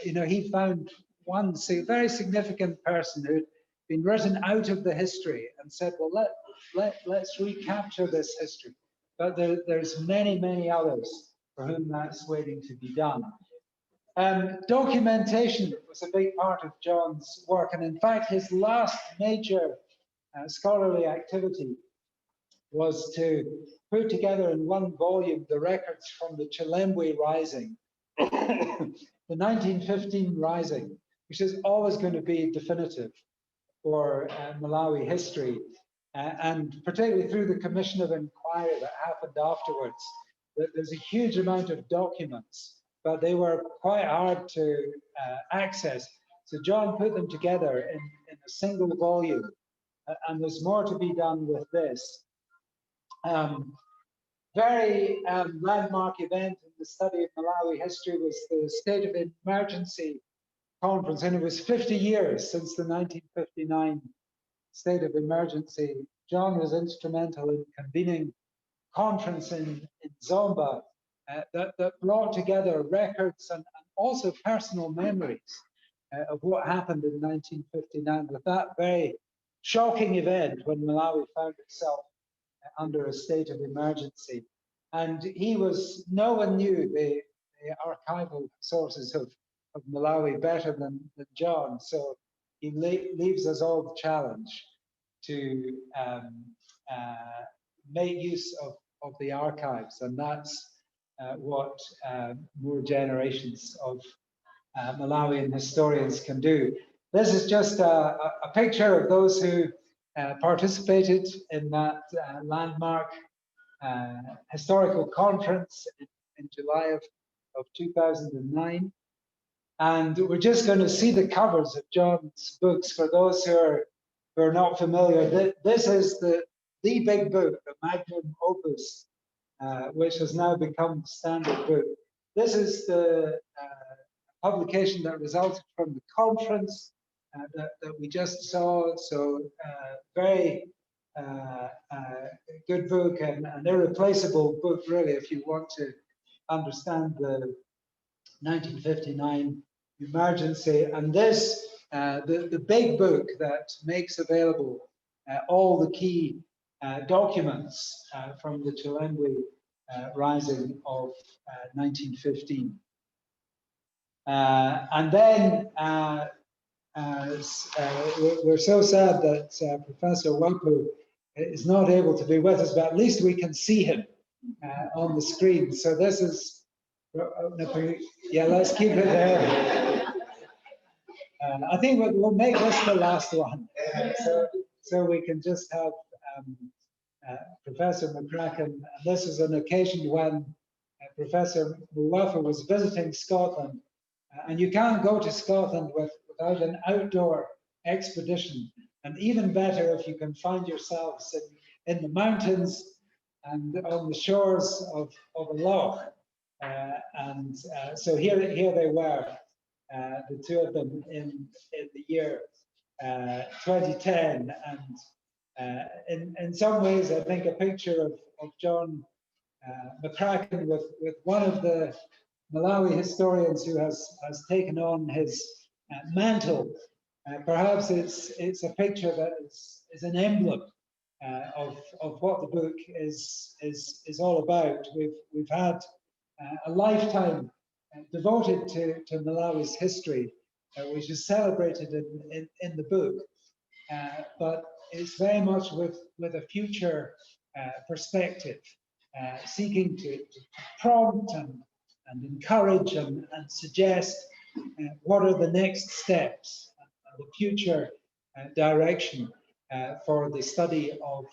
He found one very significant person who'd been written out of the history and said, well, let's recapture this history. But there's many, many others for whom that's waiting to be done. Documentation was a big part of John's work. And in fact, his last major scholarly activity was to put together in one volume the records from the Chilembwe Rising, the 1915 Rising, which is always going to be definitive for Malawi history, and particularly through the Commission of Inquiry that happened afterwards. There's a huge amount of documents, but they were quite hard to access. So John put them together in a single volume, and there's more to be done with this. Very landmark event in the study of Malawi history was the State of Emergency Conference, and it was 50 years since the 1959 State of Emergency. John was instrumental in convening a conference in Zomba that brought together records and also personal memories of what happened in 1959 with that very shocking event when Malawi found itself under a state of emergency. And no one knew the archival sources of Malawi better than John. So he leaves us all the challenge to make use of the archives, and that's what more generations of Malawian historians can do. This is just a picture of those who participated in that landmark historical conference in July of 2009. And we're just going to see the covers of John's books for those who are not familiar. This is the big book, the magnum opus, which has now become the standard book. This is the publication that resulted from the conference that we just saw. So very good book and an irreplaceable book, really, if you want to understand the 1959 emergency. And this, the big book that makes available all the key documents from the Chilembwe rising of 1915. And then we're so sad that Professor Wapu is not able to be with us, but at least we can see him on the screen. So this is, yeah, let's keep it there. I think we'll make this the last one, so we can just have Professor McCracken. This is an occasion when Professor Wapu was visiting Scotland, and you can't go to Scotland without an outdoor expedition, and even better if you can find yourselves in the mountains and on the shores of a loch. So here they were, the two of them in the year 2010, and in some ways I think a picture of John McCracken with one of the Malawi historians who has taken on his mantle. Perhaps it's a picture that is an emblem of what the book is all about. We've had a lifetime devoted to Malawi's history, which is celebrated in the book, but it's very much with a future perspective, seeking to prompt and encourage and suggest what are the next steps and the future direction for the study of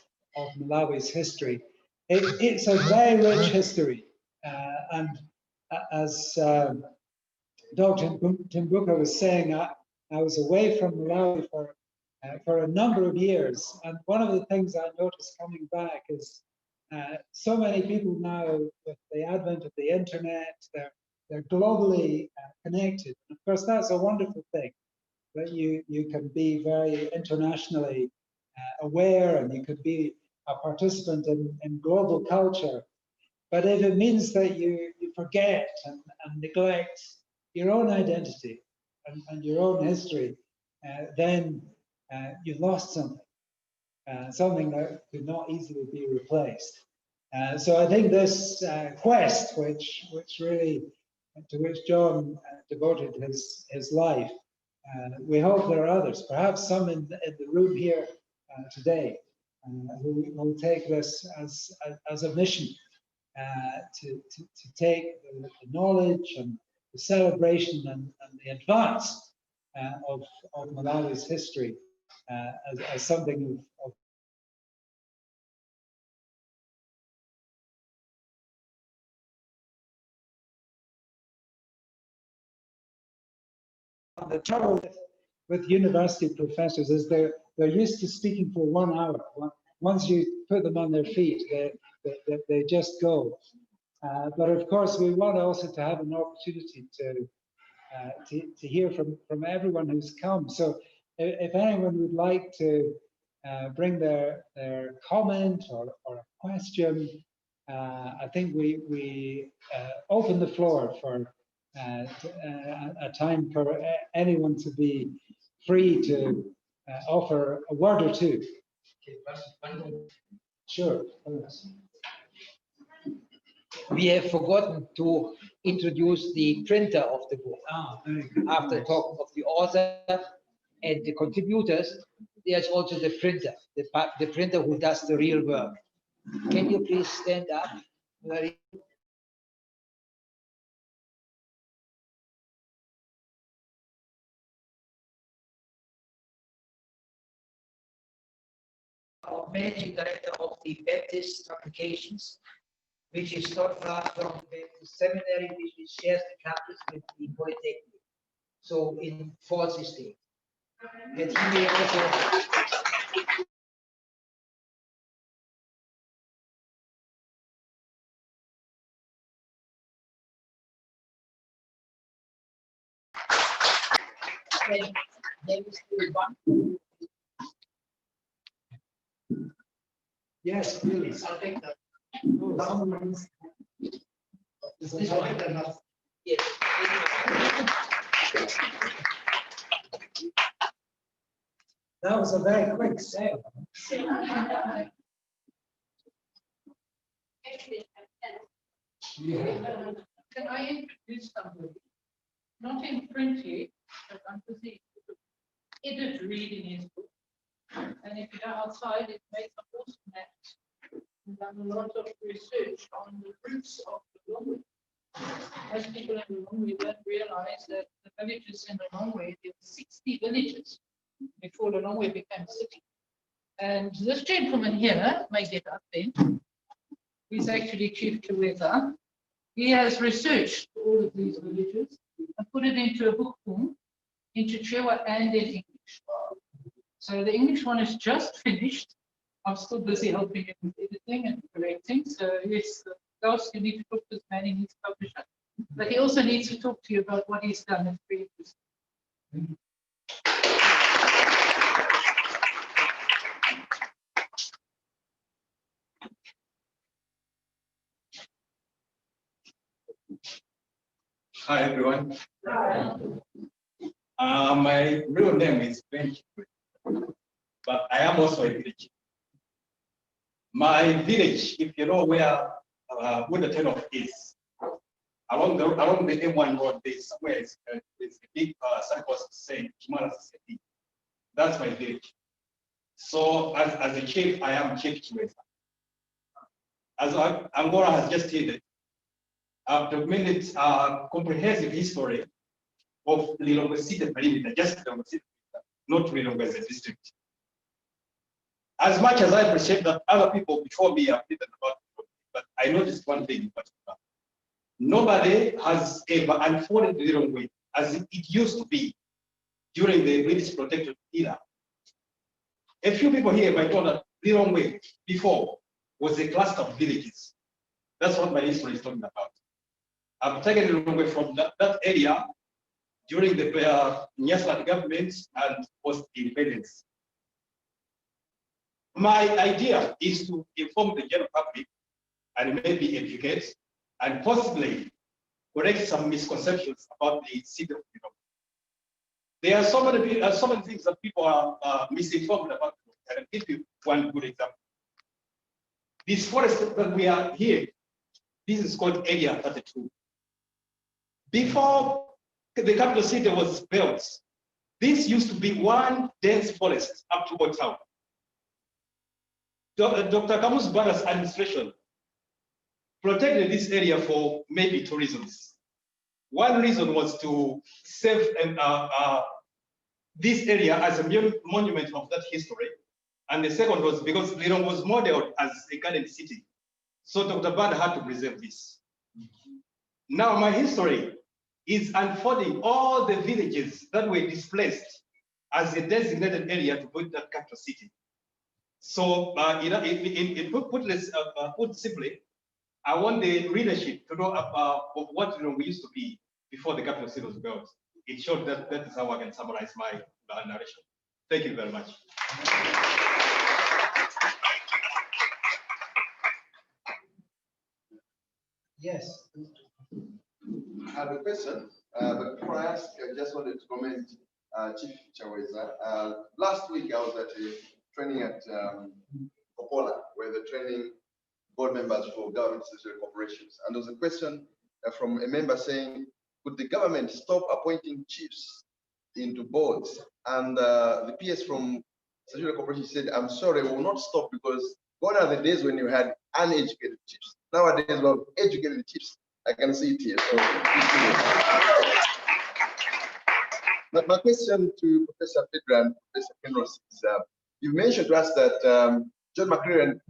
Malawi's history. It's a very rich history, and as Dr. Timbuka was saying, I was away from Malawi for a number of years, and one of the things I noticed coming back is so many people now, with the advent of the internet, they're globally connected. Of course, that's a wonderful thing, that you can be very internationally aware, and you could be a participant in global culture. But if it means that you forget and neglect your own identity and your own history, then you've lost something. Something that could not easily be replaced. So I think this quest, which really, to which John devoted his life, we hope there are others, perhaps some in the room here today, who will take this as a mission to take the knowledge and the celebration and the advance of Malawi's history as something of the trouble with university professors is they're used to speaking for 1 hour. Once you put them on their feet, they just go. But of course, we want also to have an opportunity to hear from everyone who's come. So if anyone would like to bring their comment or a question, I think we open the floor for a time for anyone to be free to offer a word or two. Sure. we have forgotten to introduce the printer of the book. Very good. After talking of the author and the contributors, there's also the printer, the printer who does the real work. Can you please stand up? Our managing director of the Baptist applications, which is not far from the Baptist seminary, which shares the campus with the Polytechnic. So in Falls Estate. And he may also Yes, please. I'll take that. Is this one enough? yes. That was a very quick sale. Can I introduce somebody? Not in print yet, but I'm busy edit reading his book. And if you go outside, it makes a awesome maps. We've done a lot of research on the roots of the Longwe. Most people in the Longwe don't realize that the villages in the Longwe, there were 60 villages before the Longwe became a city. And this gentleman here, may get up then, he's actually Chief Chiweza. He has researched all of these villages and put it into a book form, into Chewa and in English. So the English one is just finished. I'm still busy helping him with editing and correcting. So yes, Gauss, you need to talk to this man, he needs to publish it. But he also needs to talk to you about what he's done in previous. Hi everyone. My real name is Ben, but I am also a village. My village, if you know where the turnoff is, along the M1 road, there's somewhere there's a big signpost saying Kimara Society. That's my village. So as a chief, I am Chief Chiweza. As Angora has just stated, I've documented comprehensive history of Lilongwe City perimeter, just Lilongwe City, not Lilongwe as a district. As much as I appreciate that other people before me have written about it, but I noticed one thing in particular. Nobody has ever unfolded Lilongwe as it used to be during the British protectorate era. A few people here might know that Lilongwe before was a cluster of villages. That's what my history is talking about. I've taken Lilongwe from that area during the Nyasaland government and post-independence. My idea is to inform the general public and maybe educate and possibly correct some misconceptions about the city of Lilongwe. There are so many things that people are misinformed about. I can give you one good example. This forest that we are here, this is called Area 32. Before the capital city was built, this used to be one dense forest up to Port Town. Dr. Kamu's brother's administration protected this area for maybe two reasons. One reason was to save this area as a monument of that history. And the second was because Lilongwe was modeled as a garden city. So Dr. Bad had to preserve this. Now my history is unfolding all the villages that were displaced as a designated area to build that capital city. So put simply, I want the readership to know about what we used to be before the capital city was built. In short, that is how I can summarize my narration. Thank you very much. Yes. I have a question, but before I ask, I just wanted to comment, Chief Chiweza. Last week I was at a training at Popola, where the training board members for government social corporations. And there was a question from a member saying, could the government stop appointing chiefs into boards? And the PS from social corporation said, I'm sorry, we will not stop, because gone are the days when you had uneducated chiefs. Nowadays we have educated chiefs. I can see it here. So, but my question to Professor Pedro and Professor Penrose is, you mentioned to us that John McCracken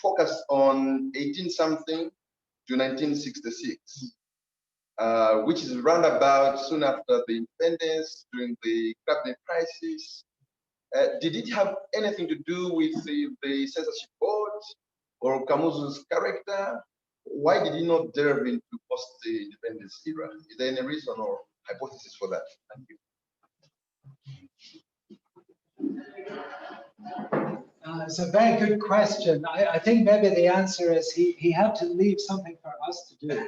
focused on 18-something to 1966, which is roundabout soon after the independence, during the cabinet crisis. Did it have anything to do with the censorship board or Kamuzu's character? Why did he not delve into post-independence era? Is there any reason or hypothesis for that? Thank you. It's a very good question. I think maybe the answer is he had to leave something for us to do.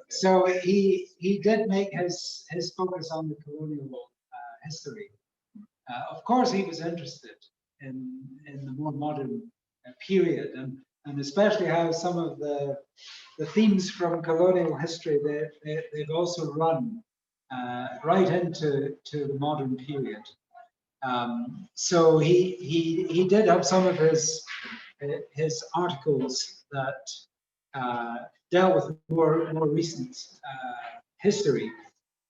So he did make his focus on the colonial history. Of course, he was interested in the more modern period, and especially how some of the themes from colonial history they've also run right into the modern period. So he did have some of his articles that dealt with more recent history.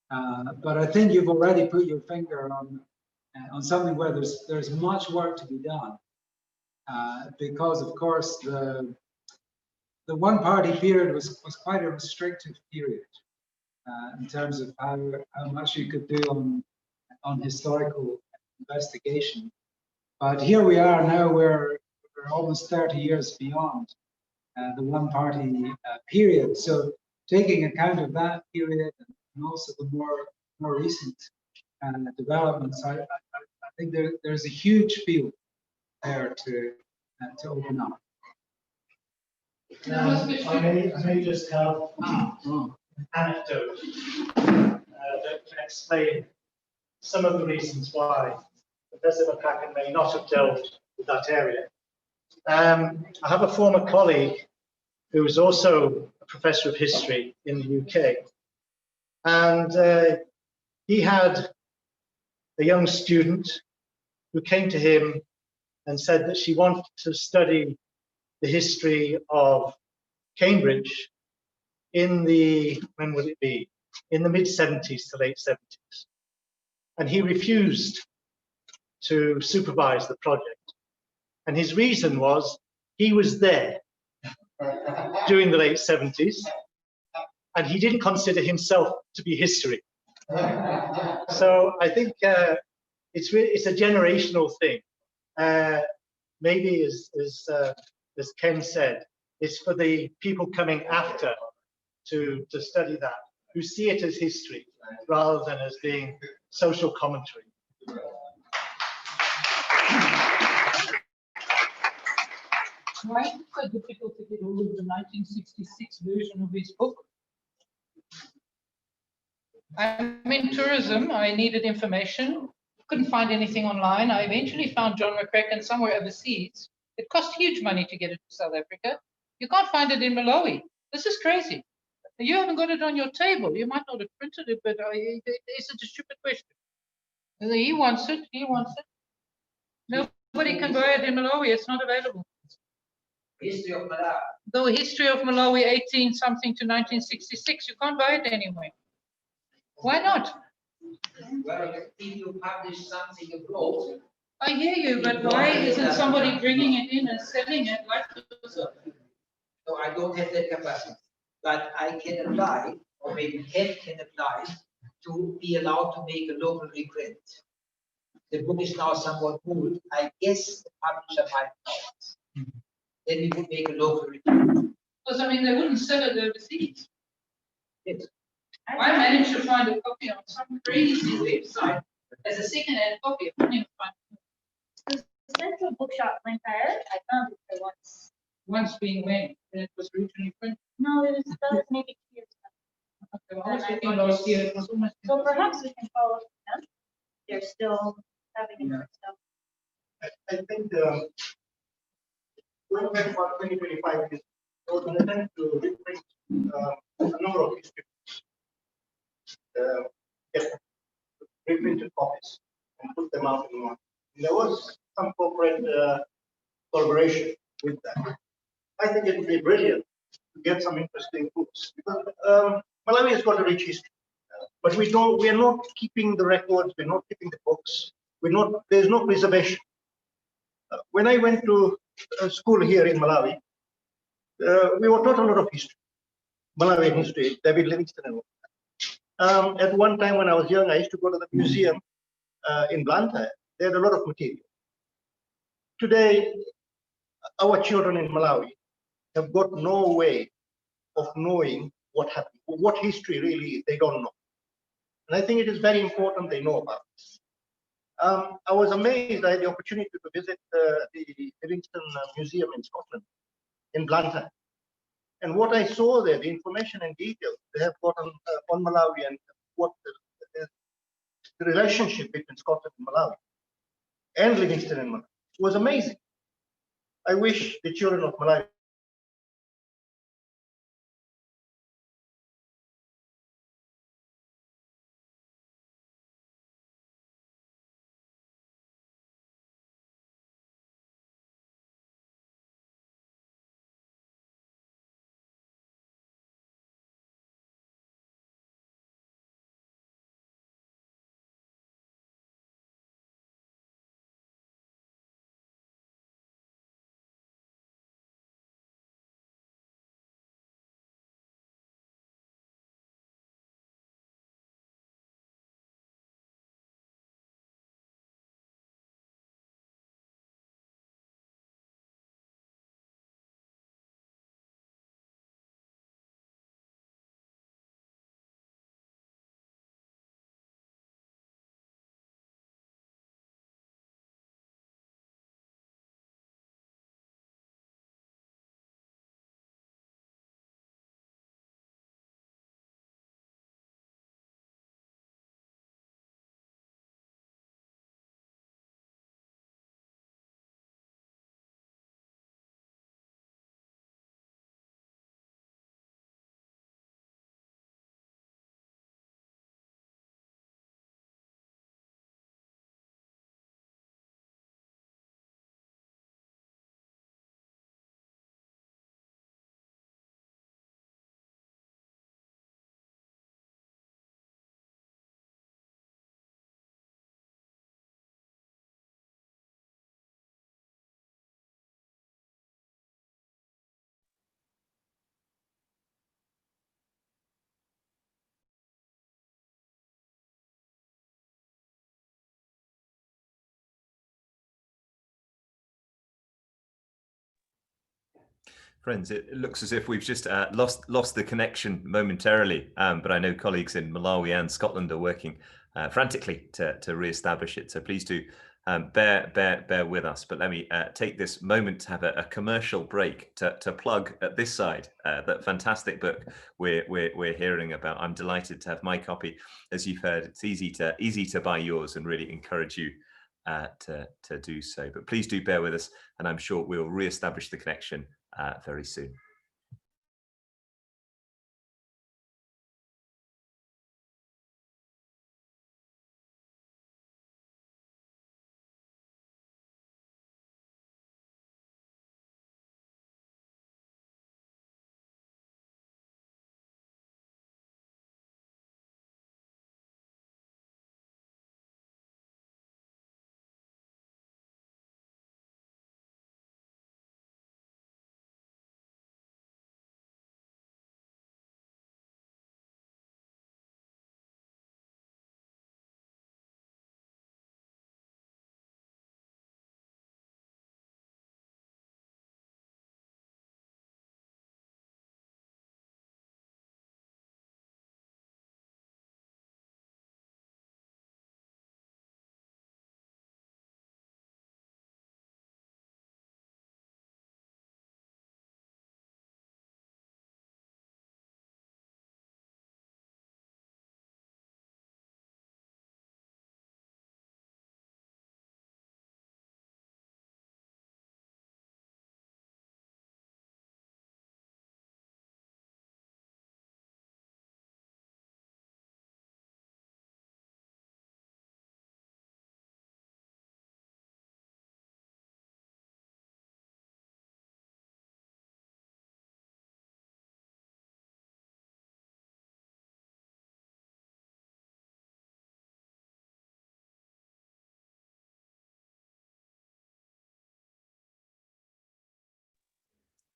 But I think you've already put your finger on something where there's much work to be done, because of course the one-party period was quite a restrictive period in terms of how much you could do on historical investigation. But here we are now, we're almost 30 years beyond the one-party period. So taking account of that period and also the more recent developments, I think there's a huge field there to open up. I may just have an anecdote that can explain some of the reasons why Professor McCracken may not have dealt with that area. I have a former colleague who was also a professor of history in the UK, and he had a young student who came to him and said that she wanted to study the history of Cambridge in the, when would it be? In the mid-70s to late 70s. And he refused to supervise the project. And his reason was he was there during the late 70s, and he didn't consider himself to be history. So I think it's a generational thing. Maybe as Ken said, it's for the people coming after to study that, who see it as history rather than as being social commentary. Why is it so difficult to get hold of the 1966 version of his book? I'm in tourism. I needed information. Couldn't find anything online. I eventually found John McCracken somewhere overseas. It cost huge money to get it to South Africa. You can't find it in Malawi. This is crazy. You haven't got it on your table. You might not have printed it, but it's a stupid question. He wants it. He wants it. Nobody can buy it in Malawi. It's not available. History of Malawi. The history of Malawi, 18-something to 1966. You can't buy it anyway. Why not? Well, if you publish something abroad. I hear you, but why isn't somebody bringing it in and selling it like this? So I don't have that capacity, but I can apply, or maybe Ken can apply, to be allowed to make a local reprint. The book is now somewhat old. I guess the publisher might know. Then we would make a local reprint. Because I mean, they wouldn't sell it overseas. Yes. I managed to find a copy on some crazy website as a second-hand copy. I couldn't even find it. The Central Bookshop went there. I found it there once. Once being when? And it was originally printed. No, it was maybe 2 years ago. Okay, well, I was looking last year. It was almost. So perhaps we can follow up with them. They're still having it stuff. I think going back about 2025 years, there was an attempt to reprint a number of history books, get reprinted copies and put them out in the market. There was some corporate collaboration with that. I think it would be brilliant to get some interesting books because Malawi has got a rich history, but we are not keeping the records, we're not keeping the books, there's no preservation. When I went to school here in Malawi, we were taught a lot of history, Malawian history, David Livingstone and all. At one time when I was young, I used to go to the museum in Blantyre. They had a lot of material. Today, our children in Malawi have got no way of knowing what happened, what history really is. They don't know. And I think it is very important they know about this. I was amazed. I had the opportunity to visit the Livingstone Museum in Scotland, in Blantyre. And what I saw there, the information and details they have got on Malawi and what the relationship between Scotland and Malawi and Livingstone and Malawi was amazing. I wish the children of Malawi Friends, it looks as if we've just lost the connection momentarily, but I know colleagues in Malawi and Scotland are working frantically to re-establish it. So please do bear with us. But let me take this moment to have a commercial break to plug at this side that fantastic book we're hearing about. I'm delighted to have my copy. As you've heard, it's easy to buy yours, and really encourage you to do so. But please do bear with us, and I'm sure we'll re-establish the connection very soon.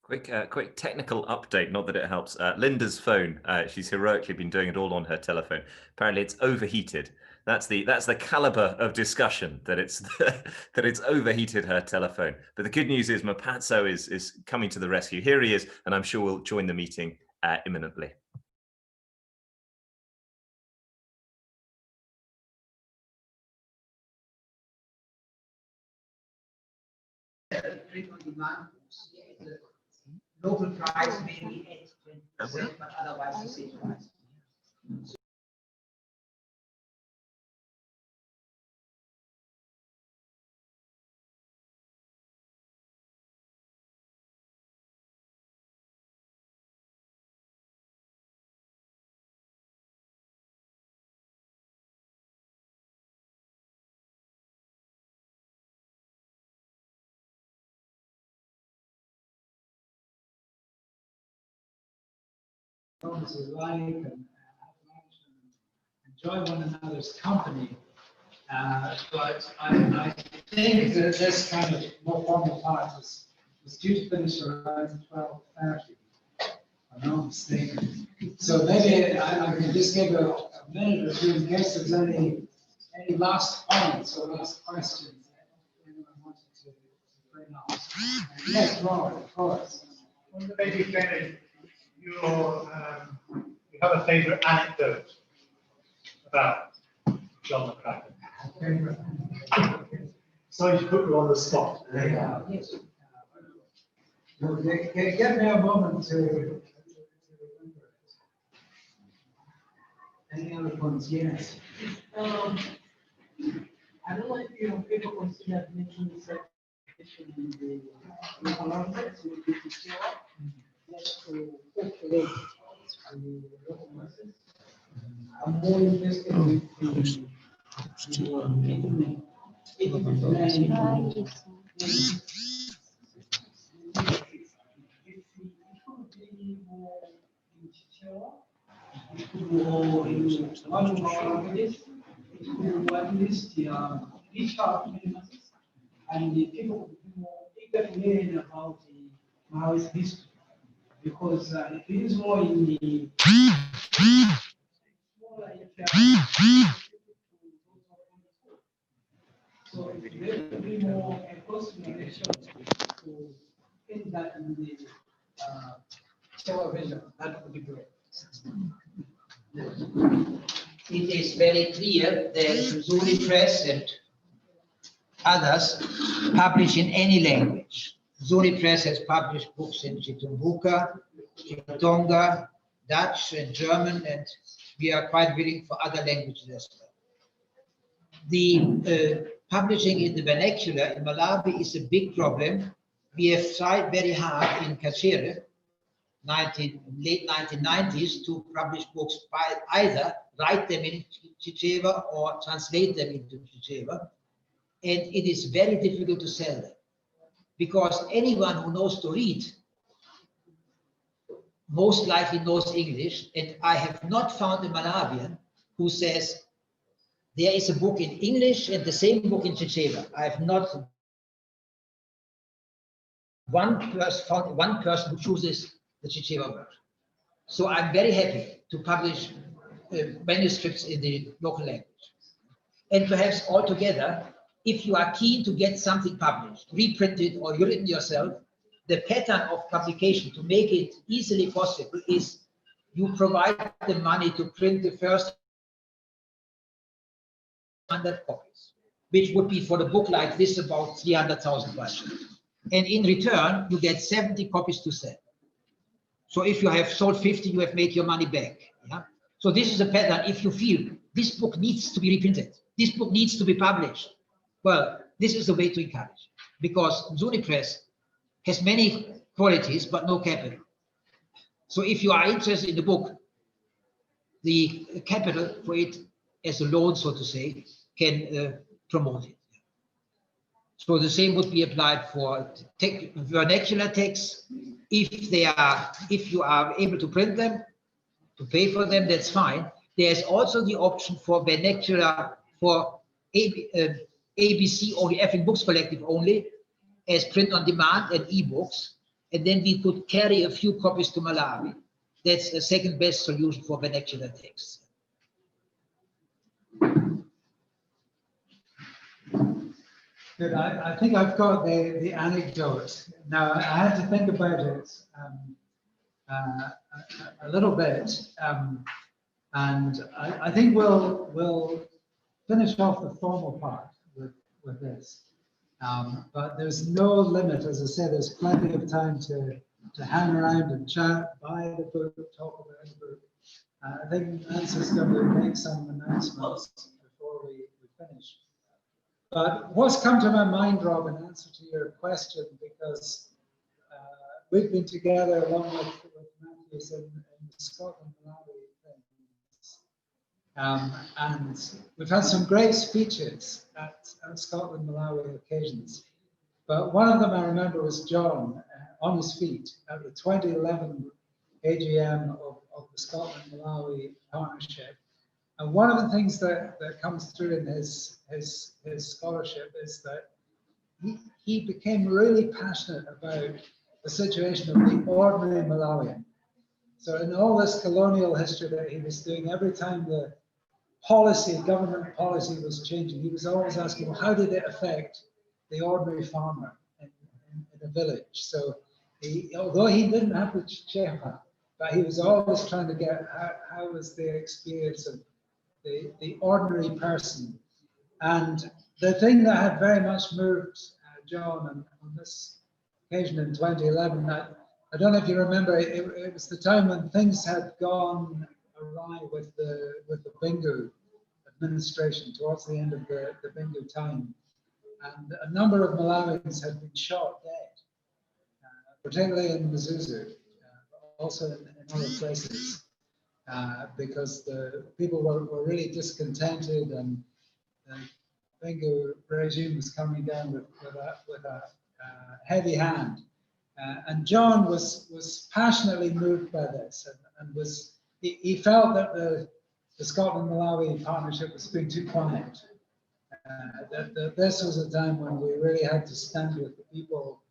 Quick technical update, not that it helps. Linda's phone, she's heroically been doing it all on her telephone. Apparently it's overheated. That's the caliber of discussion, that it's that it's overheated her telephone. But the good news is Mapazzo is coming to the rescue. Here he is, and I'm sure we'll join the meeting imminently. Local price maybe 8-20%, but otherwise the same price. Is like and enjoy one another's company. But I think that this kind of more formal part is due to finish around 12:30. I'm not mistaken. So maybe I can just give a minute or two in case there's any last comments or last questions that anyone wanted to bring up. Yes, Robert, of course. Maybe Kenny, you have a favourite anecdote about John McCracken. Sorry to put you on the spot. Yeah. Well, give me a moment to remember it. Any other points? Yes. I don't know if people consider making certification in the local language, with the teacher, just to calculate the local masses. I'm more interested in and the people who eager to learn about the Malawi's history, because it is more in the so it will be more a consideration to put that in the television. That would be great. It is very clear that Zuri Press and others publish in any language. Zuri Press has published books in Chitumbuka, Tonga, Dutch, and German, and we are quite willing for other languages as well. The publishing in the vernacular in Malawi is a big problem. We have tried very hard in Kachere, late 1990s, to publish books by either write them in Chichewa or translate them into Chichewa. And it is very difficult to sell them, because anyone who knows to read most likely knows English, and I have not found a Malawian who says there is a book in English and the same book in Chichewa. I have not found one person who chooses the Chichewa version. So I'm very happy to publish manuscripts in the local language. And perhaps altogether, if you are keen to get something published, reprinted or written yourself, the pattern of publication to make it easily possible is you provide the money to print the first 100 copies, which would be for the book like this about 300,000 words. And in return, you get 70 copies to sell. So if you have sold 50, you have made your money back. Yeah? So this is a pattern. If you feel this book needs to be reprinted, this book needs to be published, well, this is the way to encourage, because Zuni Press has many qualities, but no capital. So if you are interested in the book, the capital for it as a loan, so to say, can promote it. So the same would be applied for vernacular texts. If you are able to print them, to pay for them, that's fine. There's also the option for vernacular for ABC only, F in Books Collective only, as print on demand and ebooks. and then we could carry a few copies to Malawi. That's the second best solution for vernacular texts. Good. I think I've got the anecdote. Now, I had to think about it a little bit, and I think we'll finish off the formal part with this. But there's no limit, as I said, there's plenty of time to hang around and chat, buy the book, talk about the book. I think Nancy's going to make some announcements before we finish. But what's come to my mind, Rob, in answer to your question, because we've been together along with Matthews in Scotland, Malawi things. And we've had some great speeches at Scotland, Malawi occasions. But one of them I remember was John on his feet at the 2011 AGM of the Scotland, Malawi partnership. And one of the things that comes through in his scholarship is that he became really passionate about the situation of the ordinary Malawian. So in all this colonial history that he was doing, every time the government policy was changing, he was always asking, well, how did it affect the ordinary farmer in a village? So although he didn't have the chefa, but he was always trying to get how was the experience of the ordinary person. And the thing that had very much moved John on this occasion in 2011, I don't know if you remember, it was the time when things had gone awry with the Bingu administration towards the end of the Bingu time. And a number of Malawians had been shot dead, particularly in Mzuzu, also in other places. Because the people were really discontented, and the Bingu regime was coming down with a heavy hand. And John was passionately moved by this, and he felt that the Scotland-Malawi partnership was being too quiet. That this was a time when we really had to stand with the people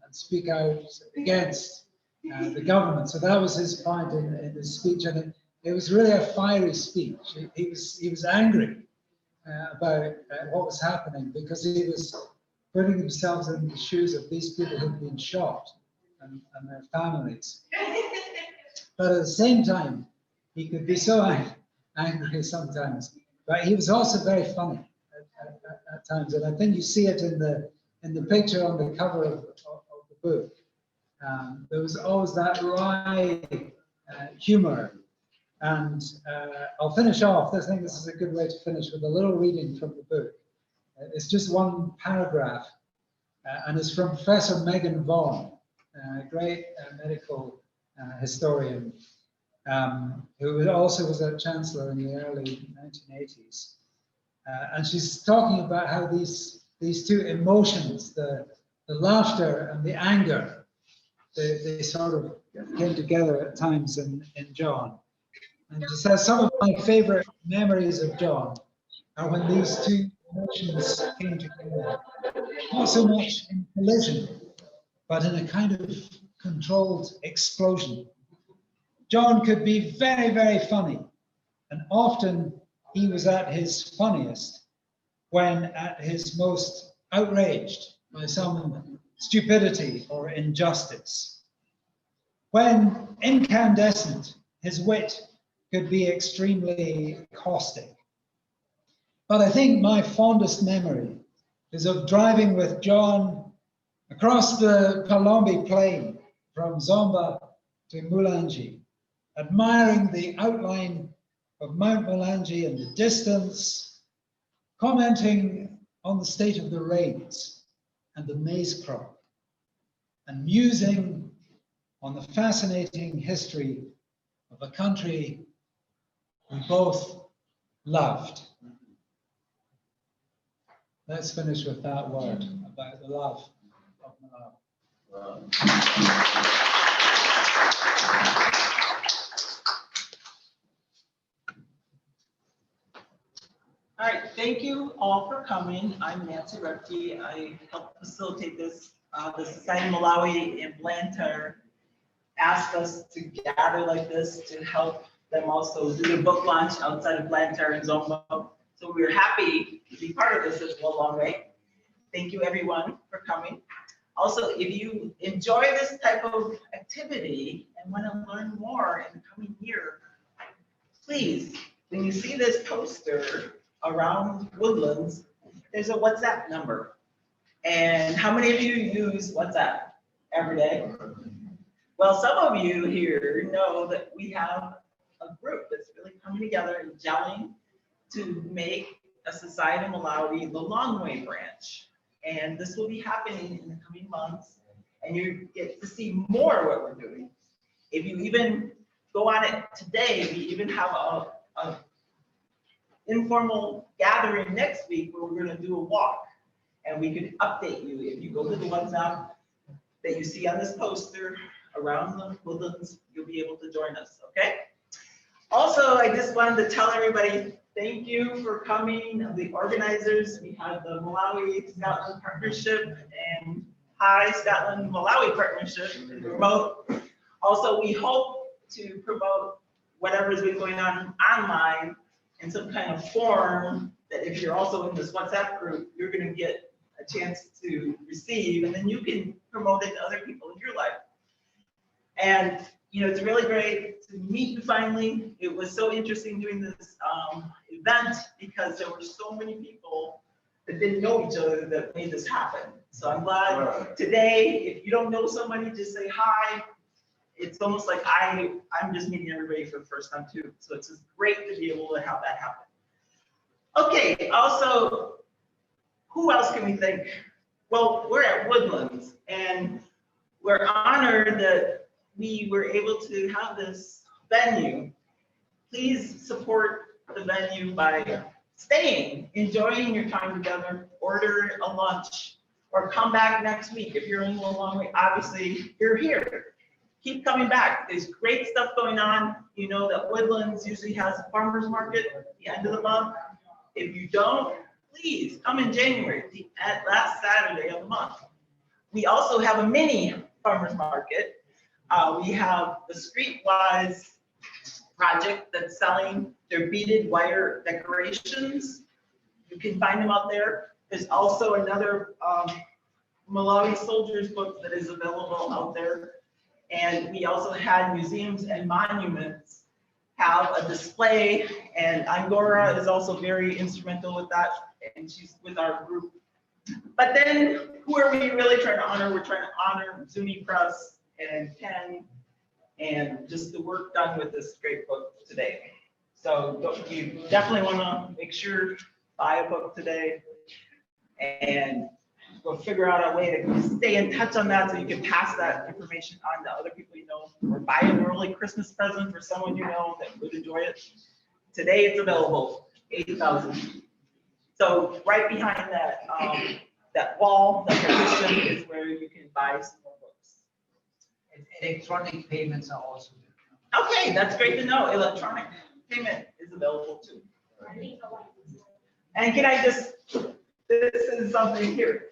and speak out against the government. So that was his point in his speech, and it was really a fiery speech. He was angry about what was happening, because he was putting himself in the shoes of these people who'd been shot and their families. But at the same time, he could be so angry sometimes. But he was also very funny at times, and I think you see it in the picture on the cover of the book. There was always that wry humor. And I'll finish off. I think this is a good way to finish with a little reading from the book. It's just one paragraph, and it's from Professor Megan Vaughan, a great medical historian, who also was a chancellor in the early 1980s. And she's talking about how these two emotions, the laughter and the anger, they sort of came together at times in John. And she says, some of my favorite memories of John are when these two emotions came together, not so much in collision, but in a kind of controlled explosion. John could be very, very funny, and often he was at his funniest when at his most outraged by some stupidity or injustice. When incandescent, his wit could be extremely caustic. But I think my fondest memory is of driving with John across the Palombi plain from Zomba to Mulanje, admiring the outline of Mount Mulanje in the distance, commenting on the state of the rains and the maize crop, and musing on the fascinating history of a country we both loved. Let's finish with that word about the love of Malawi. All right, thank you all for coming. I'm Nancy Repke. I helped facilitate this the Society of Malawi in Blantyre asked us to gather like this to help them also do the book launch outside of Blantyre and Zomba. So we're happy to be part of this as well, long way. Thank you everyone for coming. Also, if you enjoy this type of activity and want to learn more in the coming year, please, when you see this poster around Woodlands, there's a WhatsApp number. And how many of you use WhatsApp every day? Well, some of you here know that we have a group that's really coming together and gelling to make a Society of Malawi the Longway branch. And this will be happening in the coming months, and you get to see more of what we're doing. If you even go on it today, we even have a informal gathering next week where we're going to do a walk, and we can update you. If you go to the WhatsApp that you see on this poster around the Woodlands, you'll be able to join us, okay? Also, I just wanted to tell everybody, thank you for coming, the organizers. We have the Malawi-Scotland Partnership and Hi Scotland-Malawi Partnership in the remote. Also, we hope to promote whatever's been going on online in some kind of form that if you're also in this WhatsApp group, you're going to get a chance to receive, and then you can promote it to other people in your life. And you know, it's really great to meet you finally. It was so interesting doing this event because there were so many people that didn't know each other that made this happen. So I'm glad today, if you don't know somebody, just say hi. It's almost like I'm just meeting everybody for the first time too. So it's just great to be able to have that happen. Okay, also, who else can we thank? Well, we're at Woodlands, and we're honored that we were able to have this venue. Please support the venue by staying, enjoying your time together, order a lunch, or come back next week. If you're in a long way, obviously you're here. Keep coming back. There's great stuff going on. You know that Woodlands usually has a farmer's market at the end of the month. If you don't, please come in January, at last Saturday of the month. We also have a mini farmer's market. We have the Streetwise project that's selling their beaded wire decorations. You can find them out there. There's also another Malawi Soldiers book that is available out there. And we also had museums and monuments have a display, and Angora is also very instrumental with that, and she's with our group. But then who are we really trying to honor? We're trying to honor Zuni Press and Pen, and just the work done with this great book today. So you definitely want to make sure buy a book today, and we'll figure out a way to stay in touch on that so you can pass that information on to other people you know, or buy an early Christmas present for someone you know that would enjoy it. Today it's available, 8,000. So right behind that that wall, that partition is where you can buy some more books. Electronic payments are also there. Okay, that's great to know. Electronic payment is available too. And can I just, this is something here.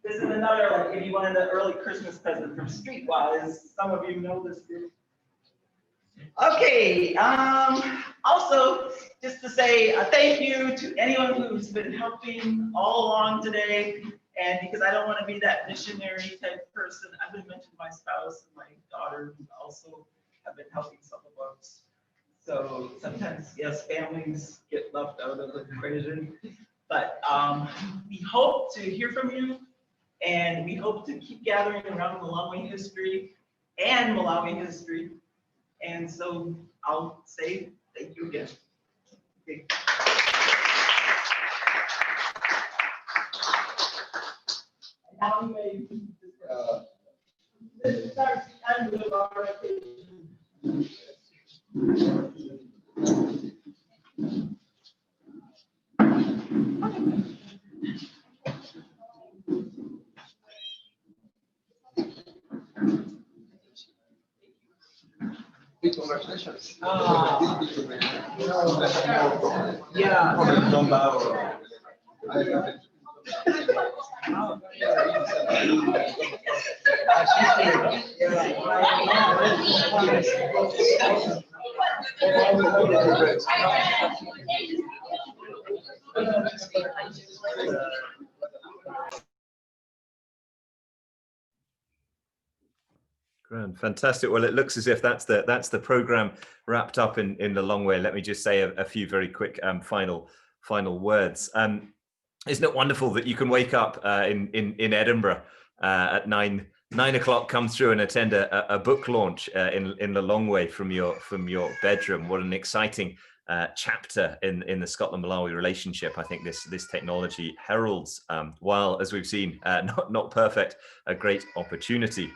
This is another, like, if you wanted an early Christmas present from Streetwise, some of you know this group. Okay, also, just to say thank you to anyone who's been helping all along today. And because I don't want to be that missionary type person, I've been mentioning my spouse and my daughter who also have been helping some of us. So sometimes, yes, families get left out of the equation. But we hope to hear from you, and we hope to keep gathering around Malawi history and Malawi history. And so I'll say thank you again. Okay. Now we may start the end of our occasion. Big congratulations. Yeah. Grand, fantastic. Well, it looks as if that's the program wrapped up in the long way. Let me just say a few very quick final words. Isn't it wonderful that you can wake up in Edinburgh at 9 o'clock, come through and attend a book launch in the long way from your bedroom? What an exciting chapter in the Scotland-Malawi relationship. I think this technology heralds, while as we've seen, not perfect, a great opportunity.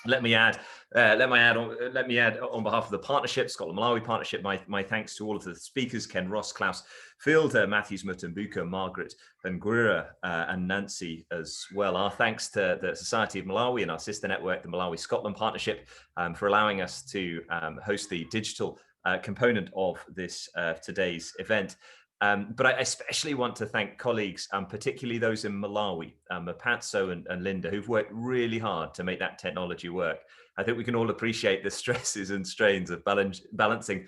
Let me add on behalf of the partnership, Scotland-Malawi partnership, my thanks to all of the speakers: Ken Ross, Klaus Fielder, Matthews Mutambuka, Margaret Benguira, and Nancy as well. Our thanks to the Society of Malawi and our sister network, the Malawi-Scotland partnership, for allowing us to host the digital component of this today's event. But I especially want to thank colleagues, particularly those in Malawi, Mapatso and Linda, who've worked really hard to make that technology work. I think we can all appreciate the stresses and strains of balancing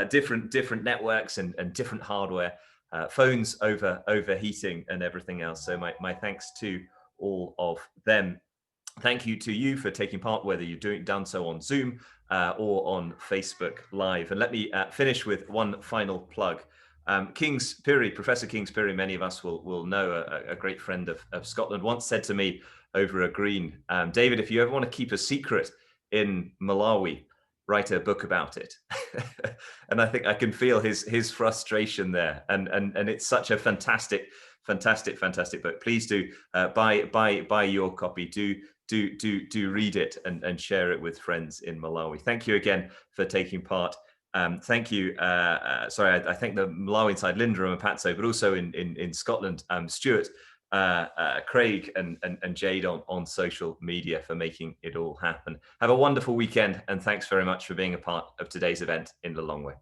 different networks and different hardware, phones overheating and everything else. So my thanks to all of them. Thank you to you for taking part, whether you've done so on Zoom or on Facebook Live. And let me finish with one final plug. Professor Kingsbury, many of us will know, a great friend of Scotland, once said to me over a green, David, if you ever want to keep a secret in Malawi, write a book about it. And I think I can feel his frustration there. And it's such a fantastic book. Please do buy your copy. Do read it and share it with friends in Malawi. Thank you again for taking part. Thank you. Sorry, I thank the Malawian side, Linda and Mapatso, but also in Scotland, Stuart, Craig and Jade on social media for making it all happen. Have a wonderful weekend, and thanks very much for being a part of today's event in the long way.